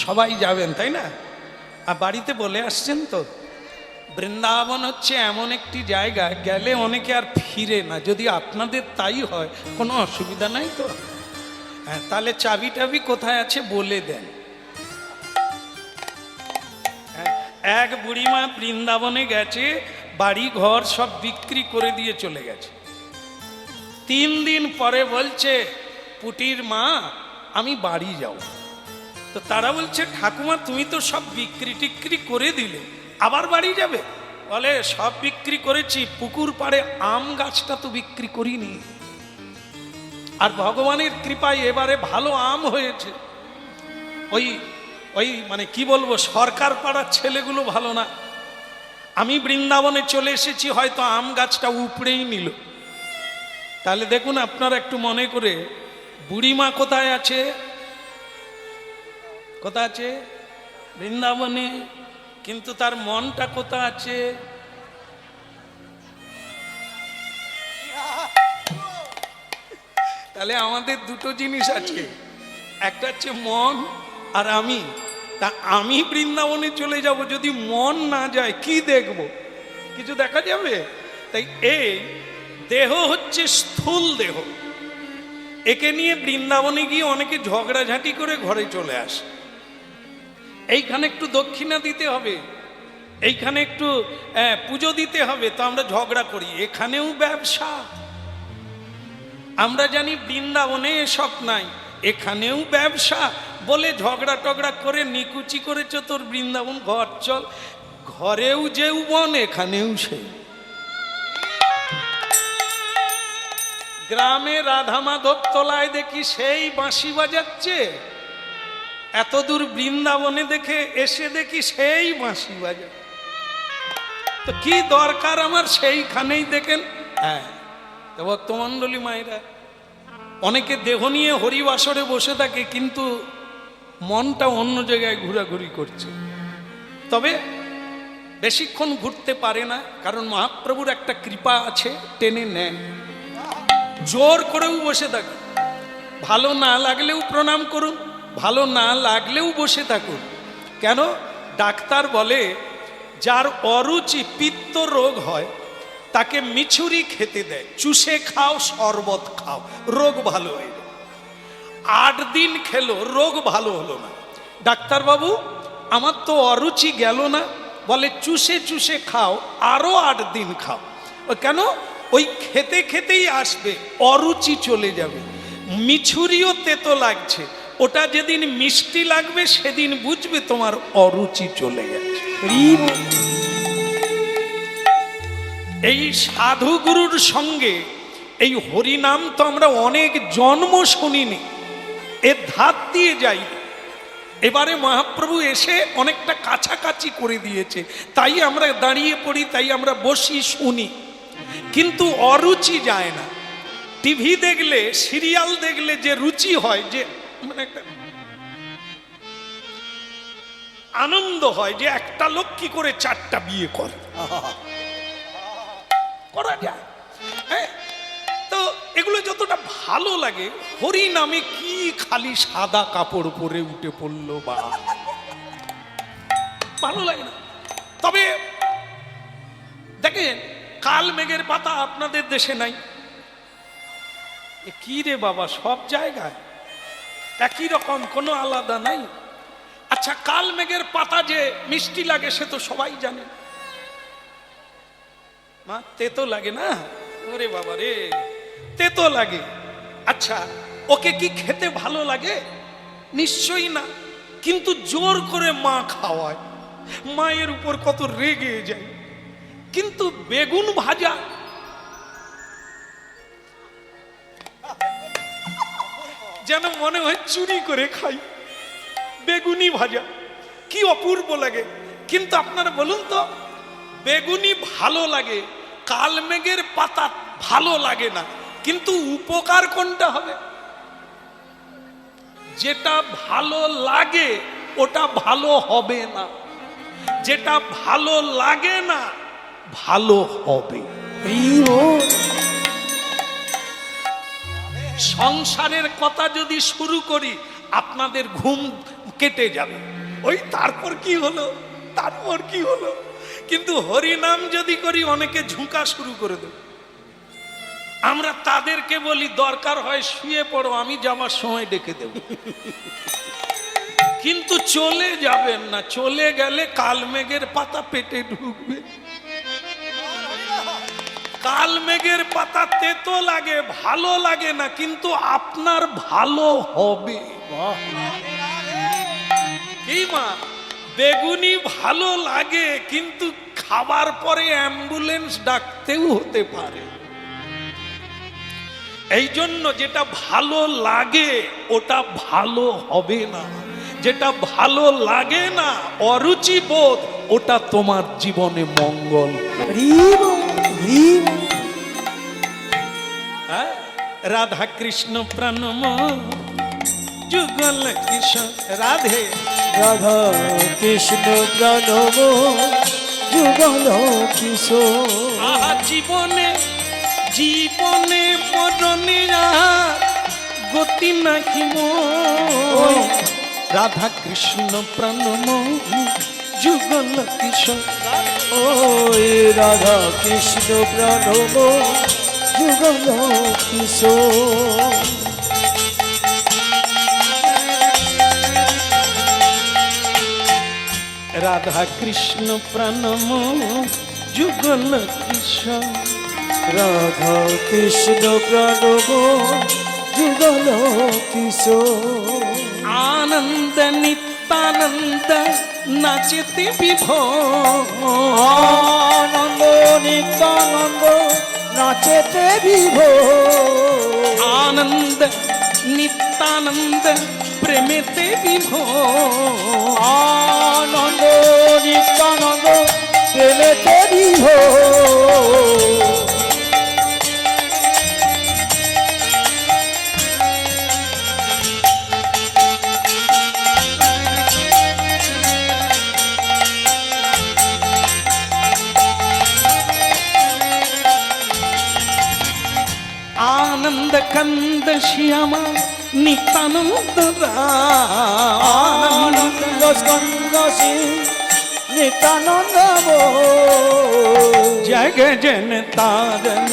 Speaker 1: সবাই যাবেন তাই না? আর বাড়িতে বলে আসছেন তো? বৃন্দাবন হচ্ছে এমন একটি জায়গা গেলে অনেকে আর ফিরে না। যদি আপনাদের তাই হয় কোনো অসুবিধা নাই তো? হ্যাঁ, তাহলে চাবি টাবি কোথায় আছে বলে দেন। হ্যাঁ, এক বুড়িমা বৃন্দাবনে গেছে, বাড়ি ঘর সব বিক্রি করে দিয়ে চলে গেছে। 3 দিন পরে বলছে পুটির মা আমি বাড়ি যাব। তো তারা বলছে ঠাকুমা তুমি তো সব বিক্রি টিক্রি করে দিলে, আবার বাড়ি যাবে? বলে সব বিক্রি করেছি, পুকুর পাড়ে আম গাছটা তো বিক্রি করিনি। আর ভগবানের কৃপায় এবারে ভালো আম হয়েছে। ওই ওই মানে কি বলবো, সরকার পাড়ার ছেলেগুলো ভালো না। আমি বৃন্দাবনে চলে এসেছি, হয়তো আম গাছটা উপড়েই নিল। তাহলে দেখুন আপনারা একটু মনে করে, বুড়িমা কোথায় আছে? কোথায় আছে? বৃন্দাবনে। কিন্তু তার মনটা কোথায় আছে? তাহলে আমাদের দুটো জিনিস আছে, একটা হচ্ছে মন আর আমি। তা আমি বৃন্দাবনে চলে যাব, যদি মন না যায় কি দেখব? কিছু দেখা যাবে? তাই এই দেহ হচ্ছে স্থূল দেহ, একে নিয়ে বৃন্দাবনে গিয়ে অনেকে ঝগড়াঝাঁটি করে ঘরে চলে আসে। এইখানে একটু দক্ষিণা দিতে হবে, এইখানে একটু পুজো দিতে হবে, তো আমরা ঝগড়া করি। এখানেও ব্যবসা। আমরা জানি বৃন্দাবনে এসব নাই, এখানেও ব্যবসা বলে ঝগড়া টগড়া করে নিকুচি করেছ তোর বৃন্দাবন ঘর চল। ঘরেও যৌবন, এখানেও সেই। গ্রামে রাধা মাধব তলায় দেখি সেই বাঁশি বাজাচ্ছে, এত দূর বৃন্দাবনে দেখে এসে দেখি সেই বাঁশি বাজা। তো কি দরকার আমার সেইখানেই দেখেন। হ্যাঁ, তো ভক্তমণ্ডলী মায়েরা, অনেকে দেহ নিয়ে হরিবাসরে বসে থাকে কিন্তু মনটা অন্য জায়গায় ঘোরাঘুরি করছে। তবে বেশিক্ষণ ঘুরতে পারে না, কারণ মহাপ্রভুর একটা কৃপা আছে, টেনে নেন। জোর করেও বসে থাকে, ভালো না লাগলেও প্রণাম করুন, ভালো না লাগলেও বসে থাকুন। কেন? ডাক্তার বলে যার অরুচি পিত্ত রোগ হয় তাকে মিছুরি খেতে দেয়, চুষে খাও, শরবত খাও, রোগ ভালো হয়ে যায়। 8 দিন খেলো, রোগ ভালো হলো না। ডাক্তারবাবু আমার তো অরুচি গেল না, বলে চুষে চুষে খাও, আরো 8 দিন খাও। কেন? ওই খেতে খেতেই আসবে, অরুচি চলে যাবে। মিছুরিও তেতো লাগছে, ওটা যেদিন মিষ্টি লাগবে সেদিন বুঝবে তোমার অরুচি চলে গেছে। এই সাধু গুরুর সঙ্গে এই হরিনাম তো আমরা অনেক জন্ম শুনিনি, এর ধার দিয়ে যাই। এবারে মহাপ্রভু এসে অনেকটা কাছাকাছি করে দিয়েছে, তাই আমরা দাঁড়িয়ে পড়ি, তাই আমরা বসি শুনি, কিন্তু অরুচি যায় না। টিভি দেখলে, সিরিয়াল দেখলে যে রুচি হয়, যে মানে একটা আনন্দ হয় যে একটা লোক কি করে 4টা বিয়ে করে, করা যায়। হ্যাঁ, তো এগুলো যতটা ভালো লাগে, হরি নামে কি খালি সাদা কাপড় পরে উঠে পড়লো, বা ভালো লাগে না। তবে দেখেন, কাল মেঘের পাতা আপনাদের দেশে নাই, কি রে বাবা, সব জায়গায় একই রকম, কোনো আলাদা নাই। আচ্ছা, কাল মেঘের পাতা যে মিষ্টি লাগে সে তো সবাই জানে, মা তেতো লাগে না? ওরে বাবা রে, তেতো লাগে। আচ্ছা, ওকে কি খেতে ভালো লাগে? নিশ্চয়ই না, কিন্তু জোর করে মা খাওয়ায়, মায়ের উপর কত রেগে যায়। কিন্তু বেগুন ভাজা, যেন মনে হয় চুরি করে খাই। বেগুনি ভাজা কি অপূর্ব লাগে। কিন্তু আপনারা বলুন তো, বেগুনি ভালো লাগে, কালমেঘের পাতা ভালো লাগে না, কিন্তু উপকার কোনটা হবে? যেটা ভালো লাগে ওটা ভালো হবে না, যেটা ভালো লাগে না ভালো হবে। সংসারের কথা যদি শুরু করি আপনাদের ঘুম কেটে যাবে। ওই তারপর কি হলো, তারপর কি হলো, কিন্তু হরিনাম যদি করি অনেকে ঝুঁকা শুরু করে দেব। আমরা তাদেরকে বলি দরকার হয় শুয়ে পড়ো, আমি যাওয়ার সময় ডেকে দেব। কিন্তু চলে যাবেন না, চলে গেলে কালমেঘের পাতা পেটে ঢুকবে। কালমেঘের পাতা তেতো লাগে, ভালো লাগে না, কিন্তু আপনার ভালো হবে। কি মা, বেগুনি ভালো লাগে, কিন্তু খাবার পরে অ্যাম্বুলেন্স ডাকতেও হতে পারে। এই জন্য যেটা ভালো লাগে ওটা ভালো হবে না, যেটা ভালো লাগে না অরুচি বোধ, ওটা তোমার জীবনে মঙ্গল। হ্যাঁ? রাধা কৃষ্ণ প্রণম যুগল কিশোর। রাধে
Speaker 2: রাধা কৃষ্ণ প্রণব যুগল কিশোর।
Speaker 1: আহা জীবনে জীবনে মরণে গতি নাকি মোর। রাধা কৃষ্ণ প্রণম যুগল কিশোর।
Speaker 2: ওই রাধা কৃষ্ণ প্রণব যুগল কিশোর।
Speaker 1: রাধা কৃষ্ণ প্রণম যুগল কিশোর।
Speaker 2: রাধা কৃষ্ণ প্রণব যুগল কিশোর।
Speaker 1: আনন্দ নিত্যানন্দ নাচতে বিভোর।
Speaker 2: আনন্দ নিত্যানন্দ নাচেতে বিভোর।
Speaker 1: আনন্দ নিত্যানন্দ প্রেমেতে বিভোর।
Speaker 2: আনন্দ নিত্যানন্দ প্রেমেতে বিভোর।
Speaker 1: आनंद कंद श्यामा नित्यानंद
Speaker 2: আনন্দ স্কন্দ শ্রী নিত্যানন্দ
Speaker 1: जग जन तारन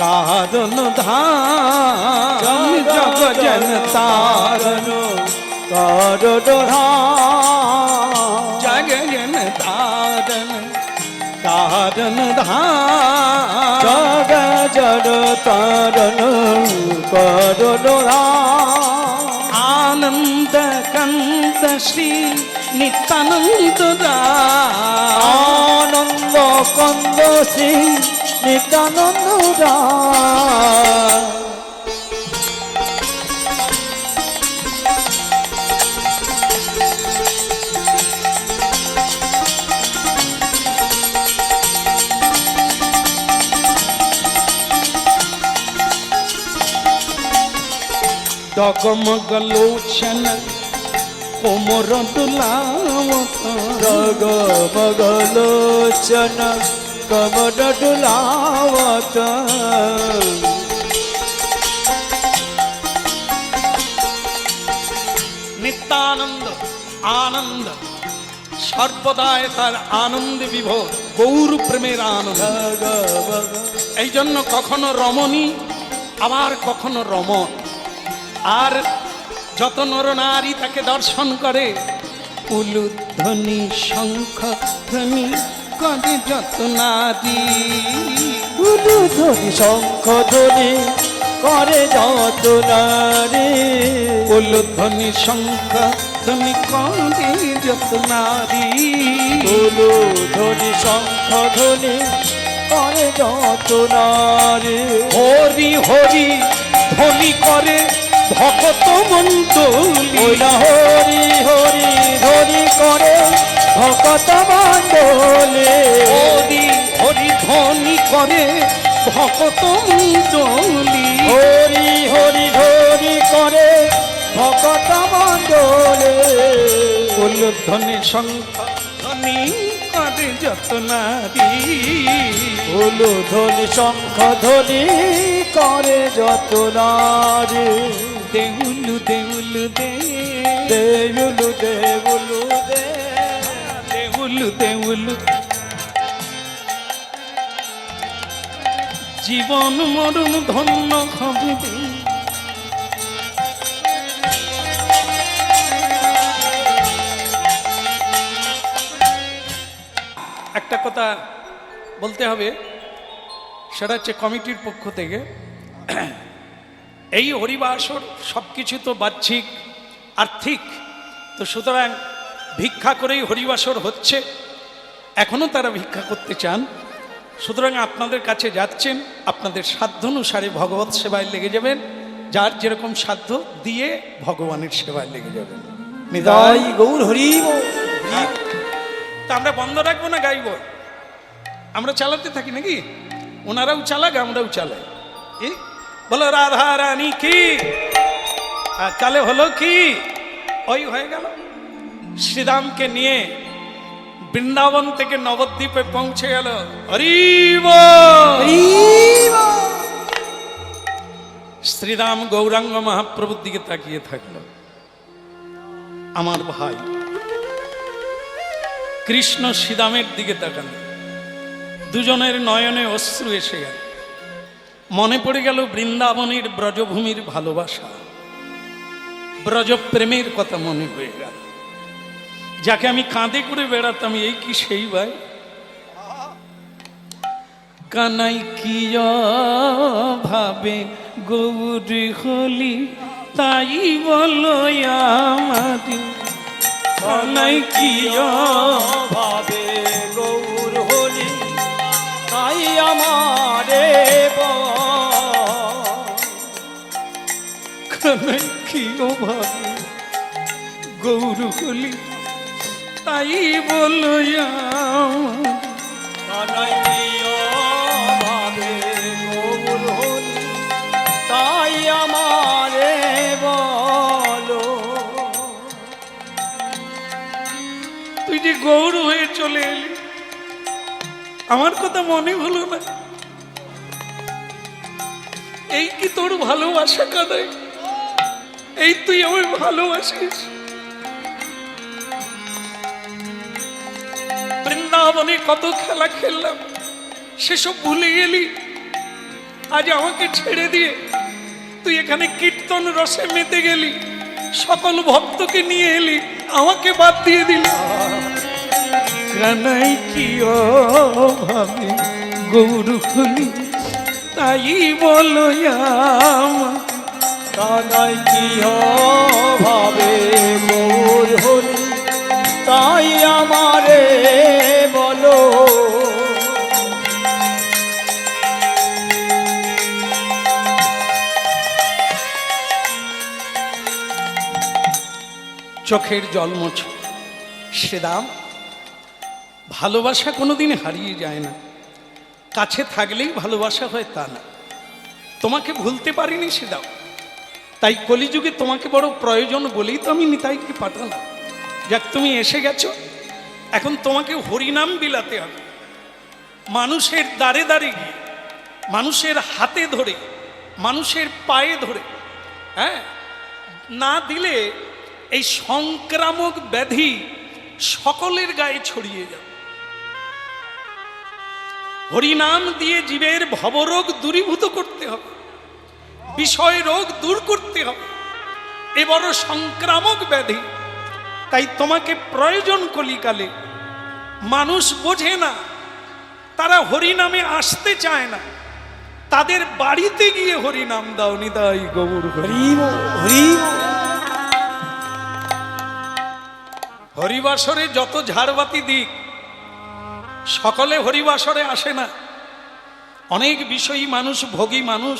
Speaker 1: कारण धाम। जग जन तारन
Speaker 2: কারণ
Speaker 1: जग जन तारन कारण धाम।
Speaker 2: জগ জড় তারণ করণ
Speaker 1: आनंद कंद श्री नित्यानंद
Speaker 2: আনন্দ কন্দ শ্রী নিত্যানন্দ
Speaker 1: डगमग लोचन कोमर दुलावत।
Speaker 2: জগমগলোচন কমল ডুলাওত।
Speaker 1: নিত্যানন্দ আনন্দ সর্বদাই তার আনন্দে বিভোর, গৌর প্রেমের আনন্দ। এই জন্য কখনো রমণী আবার কখনো রমণ। আর যত নর নারী তাকে দর্শন করে উলুধ্বনি শঙ্খ ধ্বনি করে যত নারী।
Speaker 2: ধ্বনি শঙ্খ ধ্বনি করে যত নারী।
Speaker 1: উলুধ্বনি শঙ্খ ধ্বনি করে যত নারী।
Speaker 2: ধ্বনি শঙ্খ ধ্বনি করে যত নারী।
Speaker 1: হরি হরি ধ্বনি করে ভকত মণ্ডলী।
Speaker 2: হরি হরি হরি করে ভকত মণ্ডলী।
Speaker 1: হরি হরি ধ্বনি করে ভকত মণ্ডলী।
Speaker 2: হরি হরি হরি করে ভকত মণ্ডলী।
Speaker 1: উলুধ্বনি শঙ্খ ধ্বনি করে যত নারী
Speaker 2: উলুধ্বনি শঙ্খ ধ্বনি করে যত নারী।
Speaker 1: দেউলু দেউলু দে
Speaker 2: দেউলু দেউলু দে
Speaker 1: দেউলু দেউলু জীবন মরণ ধন্য হবে দে। একটা কথা বলতে হবে, সেটা হচ্ছে কমিটির পক্ষ থেকে এই হরিবাসর সব কিছু তো বাহ্যিক আর্থিক, তো সুতরাং ভিক্ষা করেই হরিবাসর হচ্ছে, এখনও তারা ভিক্ষা করতে চান। সুতরাং আপনাদের কাছে যাচ্ছেন, আপনাদের সাধ্য অনুসারে ভগবত সেবায় লেগে যাবেন, যার যেরকম সাধ্য দিয়ে ভগবানের সেবায় লেগে যাবেন।
Speaker 2: নিতাই গৌর হরি বল।
Speaker 1: তা আমরা বন্ধ রাখবো না গাইব? আমরা চালাতে থাকি নাকি? ওনারাও চালাক, আমরাও চালাই। কি বলো রাধা রানী কি? আর কালে হলো কি? ওই হয়ে গেল শ্রীরামকে নিয়ে বৃন্দাবন থেকে নবদ্বীপে পৌঁছে গেল। হরি বল। শ্রীরাম গৌরাঙ্গ মহাপ্রভুর দিকে তাকিয়ে থাকলো। আমার ভাই কৃষ্ণ শ্রীরামের দিকে তাকালো, দুজনের নয়নে অশ্রু এসে গেল। মনে পড়ে গেল বৃন্দাবনের ব্রজভূমির ভালোবাসা, ব্রজপ্রেমের কথা মনে হয়ে গেল। যাকে আমি কাঁধে করে বেড়াতাম, এই কি সেই ভাই? কানাই কি ভাবে গৌরী হলি, তাই বলো আমারি। কানাই কি
Speaker 2: ভাবে গৌর হলি, তাই আমারে
Speaker 1: কানাই কি ভাবে গৌর হলি, তাই বলো আমারি।
Speaker 2: কানাই ভাবে গৌর হলি, তাই আমারে বলো।
Speaker 1: তুই যে গৌর হয়ে চলে এলি, আমার কথা মনে হলো না? এই কি তোর ভালোবাসা কানাই? এই তুই আমার ভালোবাসিস? বৃন্দাবনে কত খেলা খেললাম, সেসব ভুলে গেলি? আজ আমাকে ছেড়ে দিয়ে তুই এখানে কীর্তন রসে মেতে গেলি, সকল ভক্তকে নিয়ে এলি, আমাকে বাদ দিয়ে দিলি। কানাই কি ভাবে গৌর হলি, তাই বলো আমার।
Speaker 2: কানাই কি ভাবে গৌর হলি, তাই আমারে বলো।
Speaker 1: চোখের জল মোছো। শ্রীরাম, ভালোবাসা কোনোদিন হারিয়ে যায় না, কাছে থাকলেই ভালোবাসা হয় তা না। তোমাকে ভুলতে পারিনি শ্রীরাম, তাই কলিযুগে তোমাকে বড় প্রয়োজন বলেই তো আমি নিতাইকে পাঠালাম। যাক, তুমি এসে গেছো, এখন তোমাকে হরিনাম বিলাতে হবে। মানুষের দ্বারে দ্বারে গিয়ে, মানুষের হাতে ধরে, মানুষের পায়ে ধরে, হ্যাঁ, না দিলে এই সংক্রামক ব্যাধি সকলের গায়ে ছড়িয়ে যাবে। হরিনাম দিয়ে জীবের ভবরোগ দূরীভূত করতে হবে, বিষয় রোগ দূর করতে হবে। এ বড় সংক্রামক ব্যাধি, তাই তোমাকে প্রয়োজন কলিকালে। মানুষ বোঝে না, তারা হরিনামে আসতে চায় না, তাদের বাড়িতে গিয়ে হরিনাম দাও। নিতাই গৌর হরি। হরিবাসরে যত ঝাড়বাতি দিক, সকলে হরিবাসরে আসে না। অনেক বিষয়ী মানুষ, ভোগী মানুষ,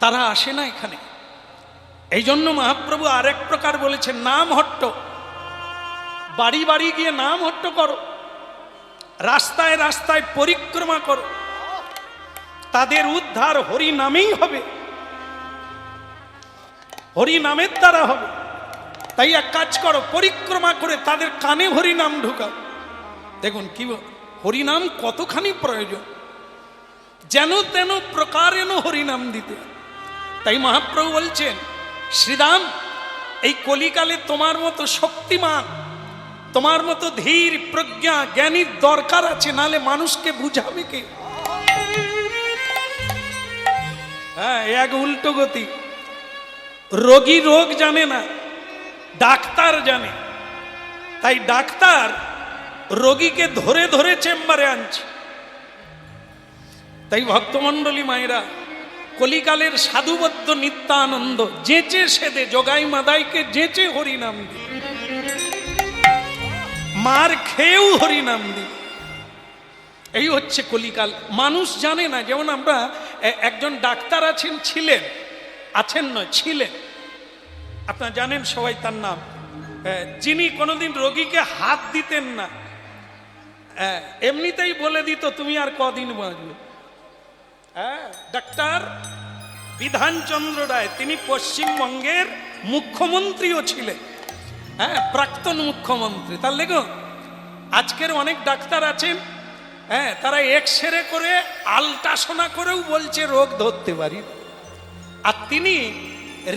Speaker 1: তারা আসে না এখানে। এই জন্য মহাপ্রভু আরেক প্রকার বলেছেন, নাম হট্ট। বাড়ি বাড়ি গিয়ে নাম হট্ট করো, রাস্তায় রাস্তায় পরিক্রমা করো, তাদের উদ্ধার হরি নামেই হবে, হরি নামের দ্বারা হবে। তাই এক কাজ করো, পরিক্রমা করে তাদের কানে হরি নাম ঢুকাও, দেখুন কি হরিনাম কতখানি প্রয়োজন, যেন তেন প্রকারেণ হরিনাম দিতে। তাই মহাপ্রভু বলছেন, শ্রীরাম এই কলিকালে তোমার মতো শক্তিমান, তোমার মতো ধীর প্রজ্ঞা জ্ঞানীর দরকার আছে, নালে মানুষকে বুঝাবে কে? হ্যাঁ, এক উল্টো গতি। রোগী রোগ জানে না, ডাক্তার জানে। তাই ডাক্তার রোগীকে ধরে ধরে চেম্বারে আনছে। তাই ভক্তমণ্ডলী মায়েরা, কলিকালের সাধুবদ্ধ নিত্যানন্দ যেচে সেদে জগাই মাদাইকে যেচে হরিনাম দি, মার খেয়েও হরিনাম দি। এই হচ্ছে কলিকাল। মানুষ জানে না। যেমন আমরা একজন ডাক্তার আছেন, ছিলেন, আপনারা জানেন সবাই তার নাম, যিনি কোনোদিন রোগীকে হাত দিতেন না, এমনিতেই বলে দিত তুমি আর কদিন বাঁচবে। ডাক্তার বিধানচন্দ্র রায়, তিনি পশ্চিমবঙ্গের মুখ্যমন্ত্রীও ছিলেন, প্রাক্তন মুখ্যমন্ত্রী। তার লেগো আজকের অনেক ডাক্তার আছেন, তারা এক্সরে করে আলট্রাসোনা করেও বলছে রোগ ধরতে পারি। আর তিনি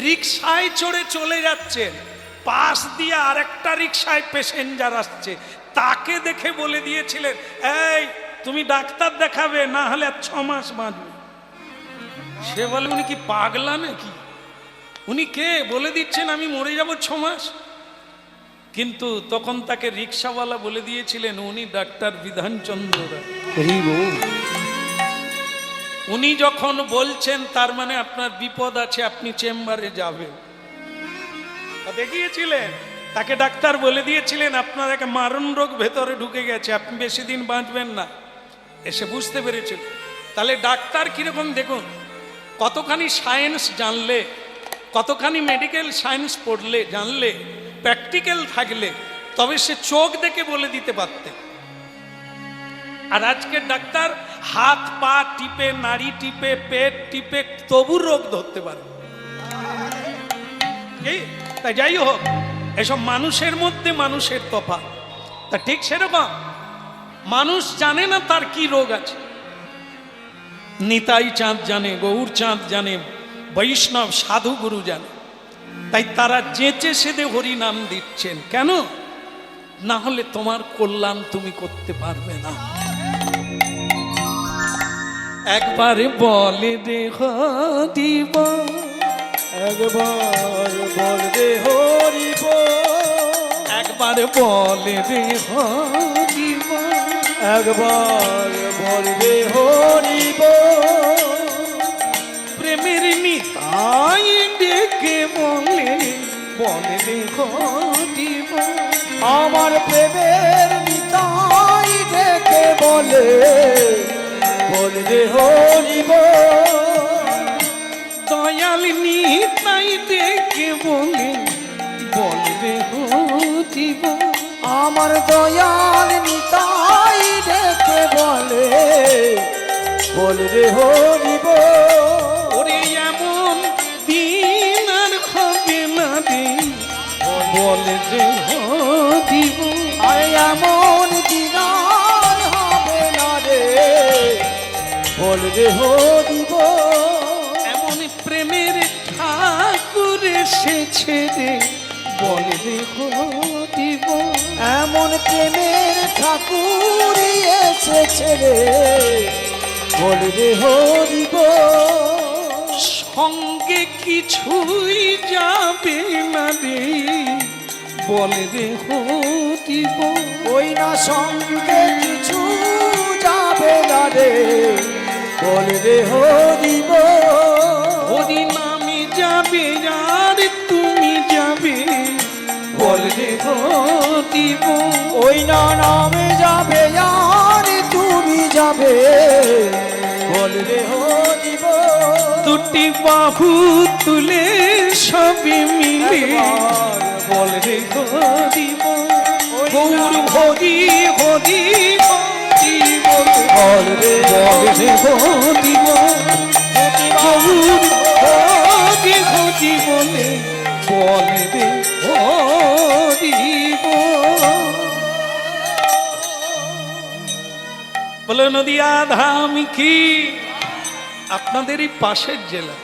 Speaker 1: রিকশায় চড়ে চলে যাচ্ছেন, পাশ দিয়ে আরেকটা রিকশায় প্যাসেঞ্জার আসছে, তাকে দেখে বলে দিয়েছিলেন, এই তুমি ডাক্তার দেখাবে, না হলে 6 মাস বাঁচবে। সে বলে উনি কি পাগলা নাকি? উনি কে? বলে দিচ্ছেন আমি মরে যাব 6 মাস। কিন্তু তখন তাকে রিক্সাওয়ালা বলে দিয়েছিলেন উনি ডাক্তার বিধানচন্দ্র রায়। উনি যখন বলছেন তার মানে আপনার বিপদ আছে, আপনি চেম্বারে যাবেন। দেখিয়েছিলেন, তাকে ডাক্তার বলে দিয়েছিলেন আপনার একটা মারণ রোগ ভেতরে ঢুকে গেছে, আপনি বেশি দিন বাঁচবেন না। এসে বুঝতে পেরেছিল। তাহলে ডাক্তার কিরকম দেখুন, কতখানি সায়েন্স জানলে, কতখানি মেডিকেল সায়েন্স পড়লে, জানলে, প্র্যাকটিক্যাল থাকলে তবে সে চোখ দেখে বলে দিতে পারতে। আর আজকের ডাক্তার হাত পা টিপে, নাড়ি টিপে, পেট টিপে তবু রোগ ধরতে পারে। তাই যাই হোক, এসব মানুষের মধ্যে মানুষের তফাৎ। তা ঠিক সেরকম মানুষ জানে না তার কি রোগ আছে। নিতাই চাঁদ জানে, গৌর চাঁদ জানে, বৈষ্ণব সাধু গুরু জানে। তাই তারা যেচে সেদে হরি নাম দিচ্ছেন। কেন? না হলে তোমার কল্যাণ তুমি করতে পারবে না। একবারে বলে দেহ দিব,
Speaker 2: একবার বলবে হরিব,
Speaker 1: একবারে বলে দেহ দিব,
Speaker 2: একবার বলবে হরিব।
Speaker 1: প্রেমের নিতাই ডেকে বলে, বলে দেহ দিব,
Speaker 2: আমার প্রেমের নিতাই ডেকে বলে, বলবে হরিব।
Speaker 1: দয়াল নিতাই ডেকে বলে, বলবে দিব,
Speaker 2: আমার দয়াল নিতাই ডেকে বলে, বলবে হরিব।
Speaker 1: ওরে এমন দিন আর হবে না রে, বলে দিব,
Speaker 2: আরে এমন দিন আর হবে না রে, বলবে হরিব।
Speaker 1: এমন প্রেমের ঠাকুর এসেছে রে, বলবে দিব,
Speaker 2: এমন প্রেমের ঠাকুর এসেছে রে, বলবে হরিব।
Speaker 1: সঙ্গে কিছুই যাবে না রে, বলে দিব,
Speaker 2: ওই না সঙ্গে কিছু যাবে না রে, বলবে হরিব।
Speaker 1: হরি নামে যাবে আর তুমি যাবে, বলবে দিব,
Speaker 2: ওই না নামে যাবে আর তুমি যাবে, বলবে হরিব।
Speaker 1: দুটি বাহু তুলে সবে মিলে,
Speaker 2: একবার
Speaker 1: বলবে দিব, গৌর হরি হরি হরি বলবে, বলবে দিব, গৌর হরি হরি বলে, বলবে দিব। বলো নদিয়া ধাম কি আপনাদেরই পাশের জেলা,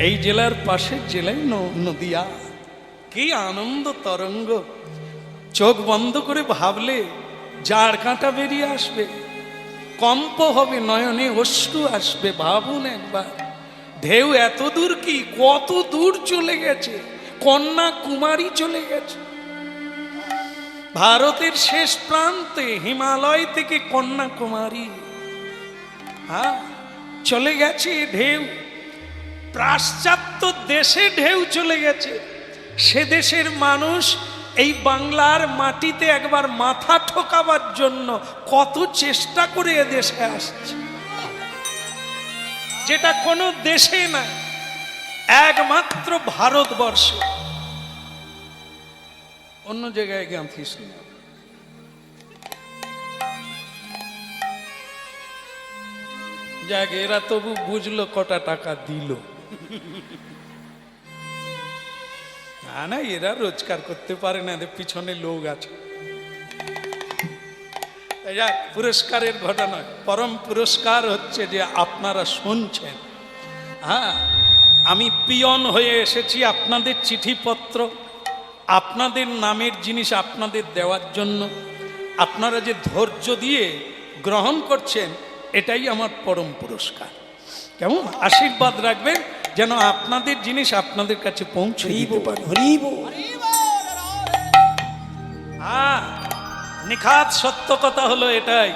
Speaker 1: এই জেলার পাশের জেলায় নদিয়া। কি আনন্দ তরঙ্গ, চোখ বন্ধ করে ভাবলে জাড় কাঁটা বেরিয়ে আসবে, কম্প হবে, নয়নে অশ্রু আসবে। ভাবুন একবার, ঢেউ এত দূর কি, কত দূর চলে গেছে, কন্যাকুমারী চলে গেছে। ভারতের শেষ প্রান্তে হিমালয় থেকে কন্যাকুমারী, হ্যাঁ চলে গেছে ঢেউ। পাশ্চাত্য দেশে ঢেউ চলে গেছে, সে দেশের মানুষ এই বাংলার মাটিতে একবার মাথা ঠোকাবার জন্য কত চেষ্টা করে এ দেশে আসছে, যেটা কোনো দেশে না, একমাত্র ভারতবর্ষে। অন্য জায়গায় জ্ঞানথিস না। যাক, এরা তবু বুঝলো কটা টাকা দিল। না না, এরা রোজগার করতে পারে না, এদের পিছনে লোক আছে। যাক, পুরস্কারের ঘটনা, পরম পুরস্কার হচ্ছে যে আপনারা শুনছেন। হ্যাঁ, আমি পিয়ন হয়ে এসেছি আপনাদের চিঠিপত্র, আপনাদের নামের জিনিস আপনাদের দেওয়ার জন্য। আপনারা যে ধৈর্য দিয়ে গ্রহণ করছেন, এটাই আমার পরম পুরস্কার। কেমন আশীর্বাদ রাখবেন যেন আপনাদের জিনিস আপনাদের কাছে পৌঁছে দিতে পারে। হ্যাঁ, নিখাত সত্য কথা হলো এটাই,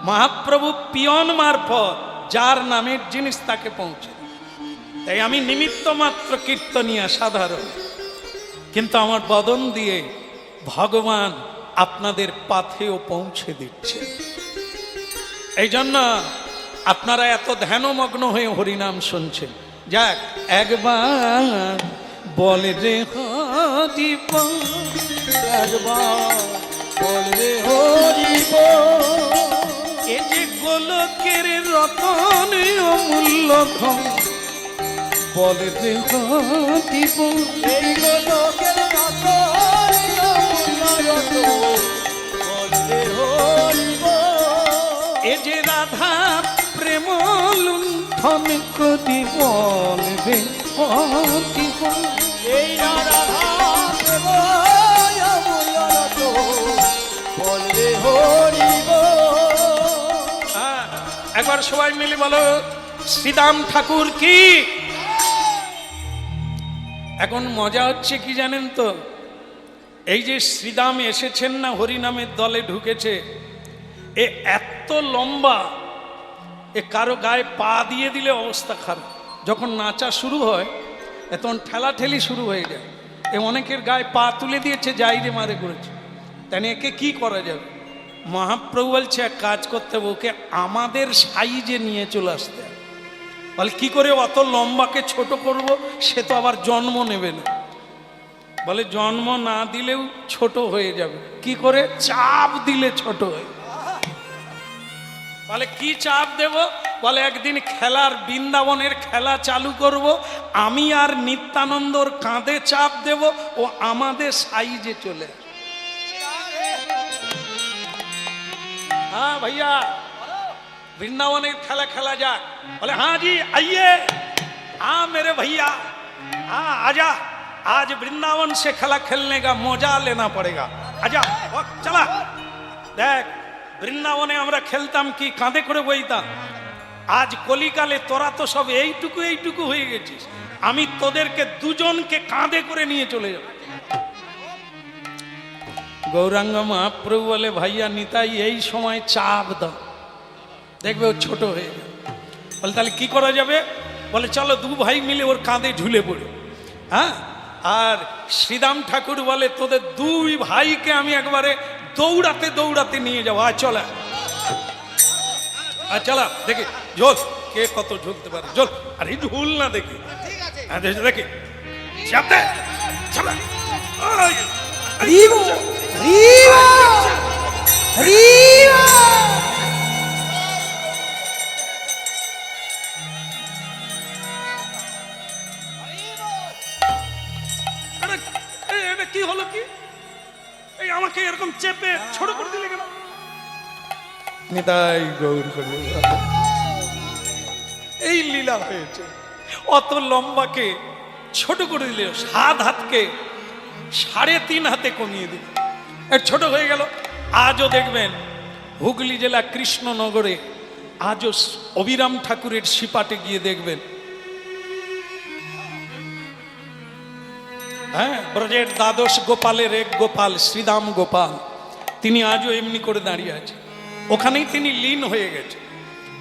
Speaker 1: মহাপ্রভু পিয়ন মারফত যার নামের জিনিস তাকে পৌঁছে। তাই আমি নিমিত্ত মাত্র কীর্তনিয়া, সাধারণ, কিন্তু আমার বদন দিয়ে ভগবান আপনাদের পাথেও পৌঁছে দিচ্ছে। এই জন্য আপনারা এত ধ্যানমগ্ন হয়ে হরিনাম শুনছেন। যাক, একবার বলে রে হরিব,
Speaker 2: একবার বলবে হরিব,
Speaker 1: এ যে গোলকের রতন অমূল্য ধন, বলে রে হরিব,
Speaker 2: এই লোকের বলবে হরিব,
Speaker 1: এ যে রাধা প্রেম লুণ্ঠন করি, বলবে হরিব,
Speaker 2: এই রাধা বলবে হরিব।
Speaker 1: একবার সবাই মিলে বলো শ্রীদাম ঠাকুর কি। এখন মজা হচ্ছে কি জানেন তো, এই যে শ্রীদাম এসেছেন না, হরিনামের দলে ঢুকেছে, এ এত লম্বা, এ কারো গায়ে পা দিয়ে দিলে অবস্থা খারাপ। যখন নাচা শুরু হয় তখন ঠেলাঠেলি শুরু হয়ে যায়। এ অনেকের গায়ে পা তুলে দিয়েছে, যাইরে মারে করেছে। তাই একে কি করা যাবে? মহাপ্রভু বলছে এক কাজ করতে হবে, ওকে আমাদের সাইজে নিয়ে চলে আসতে হবে। বলে কি করে অত লম্বাকে ছোট করব, সে তো আবার জন্ম নেবে না। বলে জন্ম না দিলেও ছোট হয়ে যাবে। কি করে? চাপ দিলে ছোট হয়ে। বলে কি চাপ দেব? বলে একদিন খেলার, বৃন্দাবনের খেলা চালু করব, আমি আর নিত্যানন্দর কাঁধে চাপ দেব, ও আমাদের সাইজে চলে আসবে। हाँ भैया, वृंदावन खेला खेला जा। बोले हाँ जी आइए, हाँ मेरे भैया, हाँ आजा, आज वृंदावन से खेला खेलने का मजा लेना पड़ेगा, आजा। चला देख, বৃন্দাবনে আমরা খেলতাম কি, কাঁধে করে বইতাম। আজ কলিকালে তোরা তো সব এইটুকু এইটুকু হয়ে গেছিস, আমি তোদেরকে দুজনকে কাঁধে করে নিয়ে চলে যাব। গৌরাঙ্গ মহাপ্রভু বলে ভাইয়া নিতাই, এই সময় চাপ দাও, দেখবে ও ছোট হয়ে যাবে। বলে তাহলে কি করা যাবে? বলে চলো দু ভাই মিলে ওর কাঁধে ঝুলে পড়ে। হ্যাঁ, আর শ্রীদাম ঠাকুর বলে তোদের দুই ভাইকে আমি একবারে দৌড়াতে দৌড়াতে নিয়ে যাবো। আর চলা, আর চলা দেখি ঝোল, কে কত ঝুলতে পারে ঝোল। আর এই ঝুল না দেখি, দেখি চাপতে চলা।
Speaker 2: হরিব হরিব হরিব।
Speaker 1: এটা কি হলো? কি এই আমাকে এরকম চেপে ছোট করে দিলে কেন? নিতাই গৌর হরি বল। এই লীলা হয়েছে। অত লম্বাকে ছোট করে দিল, 7 হাতকে 3.5 হাতে কমিয়ে দিল, ছোট হয়ে গেল। আজও দেখবেন হুগলি জেলা কৃষ্ণনগরে আজও অবিরাম ঠাকুরের সিপাটে গিয়ে দেখবেন, হ্যাঁ, ব্রজের দ্বাদশ গোপালের এক গোপাল শ্রীদাম গোপাল, তিনি আজও এমনি করে দাঁড়িয়ে আছে। ওখানেই তিনি লীন হয়ে গেছে।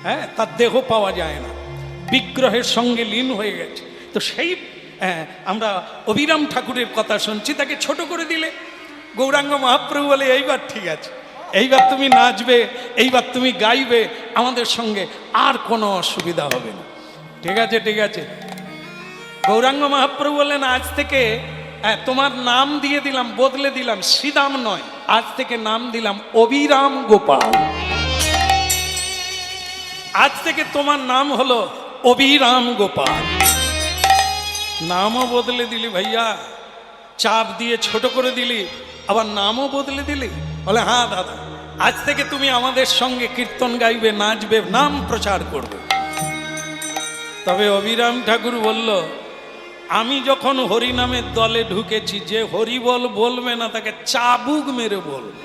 Speaker 1: হ্যাঁ, তার দেহ পাওয়া যায় না, বিগ্রহের সঙ্গে লীন হয়ে গেছে। তো সেই আমরা অবিরাম ঠাকুরের কথা শুনছি, তাকে ছোট করে দিলে গৌরাঙ্গ মহাপ্রভু বলে, এইবার ঠিক আছে, এইবার তুমি নাচবে, এইবার তুমি গাইবে আমাদের সঙ্গে, আর কোনো অসুবিধা হবে না। ঠিক আছে, ঠিক আছে। গৌরাঙ্গ মহাপ্রভু বললেন, আজ থেকে তোমার নাম দিয়ে দিলাম, বদলে দিলাম, শ্রীদাম নয়, আজ থেকে নাম দিলাম অবিরাম গোপাল। আজ থেকে তোমার নাম হলো অবিরাম গোপাল। নামও বদলে দিলি ভাইয়া, চাপ দিয়ে ছোট করে দিলি, আবার নামও বদলে দিলি। বলে, হ্যাঁ দাদা, আজ থেকে তুমি আমাদের সঙ্গে কীর্তন গাইবে, নাচবে, নাম প্রচার করবে। তবে অবিরাম ঠাকুর বলল, আমি যখন হরিনামের দলে ঢুকেছি, যে হরিবল বলবে না তাকে চাবুক মেরে বলবে।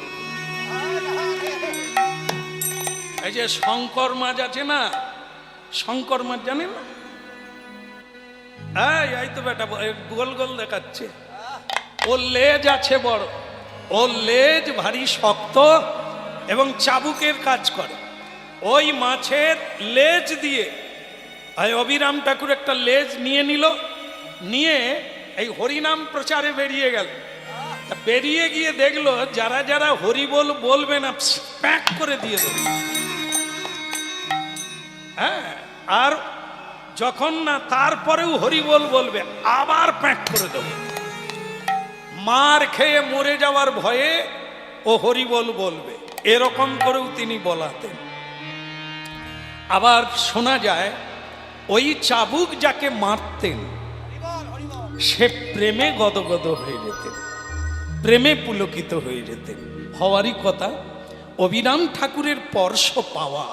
Speaker 1: এই যে শঙ্কর মাছ আছে না, শঙ্কর মাছ জানেন না? এই তো বেটা গোল গোল দেখাচ্ছে, ওর লেজ আছে বড়, ওর লেজ ভারী শক্ত এবং চাবুকের কাজ করে। ওই মাছের লেজ দিয়ে অবিরাম ঠাকুর একটা লেজ নিয়ে নিল, নিয়ে এই হরিনাম প্রচারে বেরিয়ে গেল। বেরিয়ে গিয়ে দেখলো যারা যারা হরিবল বলবে না, প্যাক করে দিয়ে দেবে। হ্যাঁ, আর যখন না তারপরেও হরিবল বলবে, আবার প্যাক করে দেবে। মার খেয়ে মরে যাওয়ার ভয়ে ও হরিবল বলবে, এরকম করেও তিনি বলাতেন। আবার শোনা যায় ওই চাবুক যাকে মারতেন সে প্রেমে গদগদ হয়ে যেতেন, প্রেমে পুলকিত হয়ে যেতেন। হওয়ারই কথা, অবিরাম ঠাকুরের স্পর্শ পাওয়া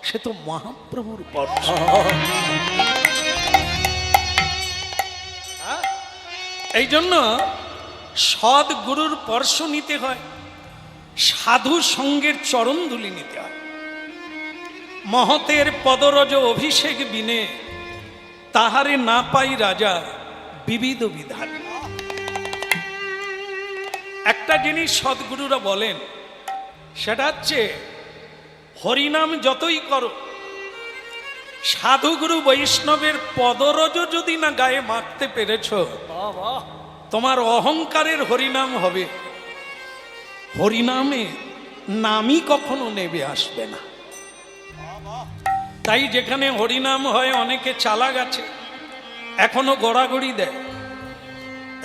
Speaker 1: সে তো মহাপ্রভুর স্পর্শ। এই জন্য সদ্গুরুর স্পর্শ নিতে হয়, সাধু সঙ্গের চরণ ধুলি নিতে হয়। মহতের পদরজ অভিষেক বিনে তাহারে না পাই রাজা বিবিধ বিধান। একটা জিনিস সদ্গুরুরা বলেন, সেটা হচ্ছে হরিনাম যতই করো, সাধুগুরু বৈষ্ণবের পদরজ যদি না গায়ে মাখতে পেরেছ, তোমার অহংকারের হরিনাম হবে, হরিনামে নামই কখনো নেবে আসবে না। তাই যেখানে হরিনাম হয় অনেকে চালাক আছে, এখনো গড়াগড়ি দেয়।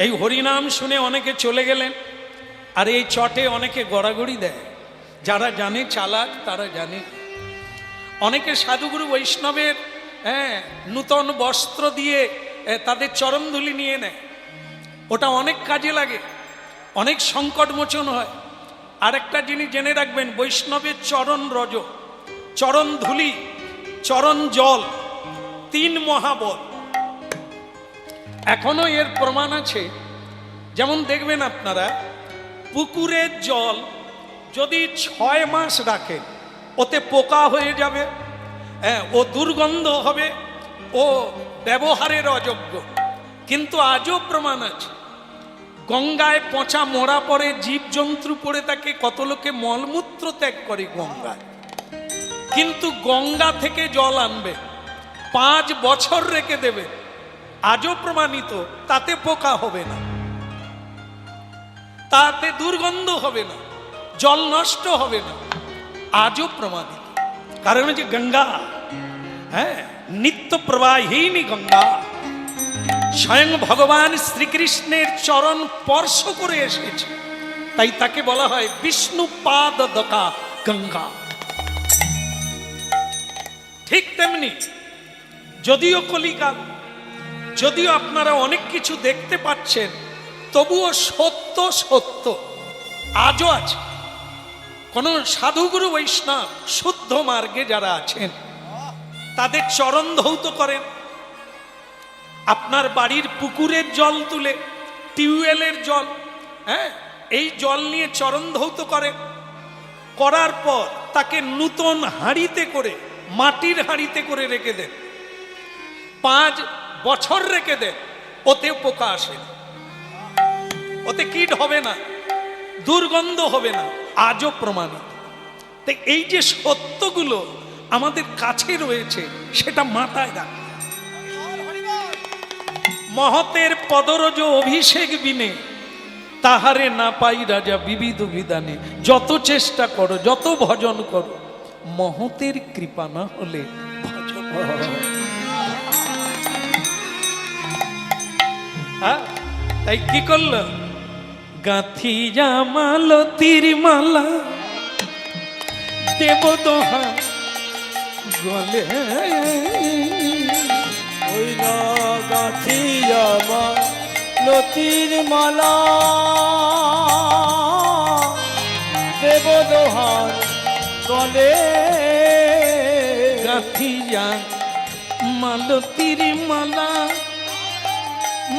Speaker 1: এই হরিনাম শুনে অনেকে চলে গেলেন, আর এই চটে অনেকে গড়াগড়ি দেয়। যারা জানে চালাক তারা জানে। অনেকে সাধুগুরু বৈষ্ণবের নূতন বস্ত্র দিয়ে তাদের চরণধুলি নিয়ে নেয়, ওটা অনেক কাজে লাগে, অনেক সংকট মোচন হয়। আরেকটা জিনিস জেনে রাখবেন, বৈষ্ণবের চরণ রজ, চরণ ধুলি, চরণ জল, 3 মহাবল। এখনো এর প্রমাণ আছে। যেমন দেখবেন আপনারা, পুকুরের জল যদি 6 মাস রাখেন, ওতে পোকা হয়ে যাবে, ও দুর্গন্ধ হবে, ও ব্যবহারের অযোগ্য। কিন্তু আজও প্রমাণ আছে, গঙ্গায় পচা মরা পড়ে, জীবজন্তু পড়ে থাকে, কত লোকে মলমূত্র ত্যাগ করে গঙ্গায়, কিন্তু গঙ্গা থেকে জল আনবে, 5 বছর রেখে দেবে, আজও প্রমাণিত, তাতে পোকা হবে না, তাতে দুর্গন্ধ হবে না, জল নষ্ট হবে না, আজও প্রমাণিত। কারণ হচ্ছে গঙ্গা, হ্যাঁ, নিত্য প্রবাহিনী গঙ্গা, স্বয়ং ভগবান শ্রীকৃষ্ণের চরণ স্পর্শ করে এসেছে, তাই তাকে বলা হয় বিষ্ণু পাদ দকা গঙ্গা। ঠিক তেমনি যদিও কলিকাল, যদিও আপনারা অনেক কিছু দেখতে পাচ্ছেন, তবুও সত্য সত্য আজও আছে। কোন সাধুগুরু বৈষ্ণব শুদ্ধ মার্গে যারা আছেন তাদের চরণ ধৌত করেন। আপনার বাড়ির পুকুরের জল তুলে, টিউবওয়েলের জল, হ্যাঁ, এই জল নিয়ে চরণ ধৌত করেন। করার পর তাকে নূতন হাঁড়িতে করে, মাটির হাঁড়িতে করে রেখে দেন। 5 বছর রেখে দেন, ওতে পোকা আসে না, ওতে কীট হবে না, দুর্গন্ধ হবে না, আজও প্রমাণিত। তাই এই যে সত্যগুলো আমাদের কাছে রয়েছে সেটা মাথায় রাখ। মহতের পদরজ অভিষেক বিনে তাহারে না পাই রাজা বিবিধ বিধানে। যত চেষ্টা করো, যত ভজন করো, মহতের কৃপা না হলে ভজন হ্যাঁ। তাই কি করল? গাঁথি জামালতির মালা দেব দোহা গলে,
Speaker 2: ওই না গাথি আমার লতির মালা দেব দোহার গলে।
Speaker 1: গাঁথি জামালতির মালা,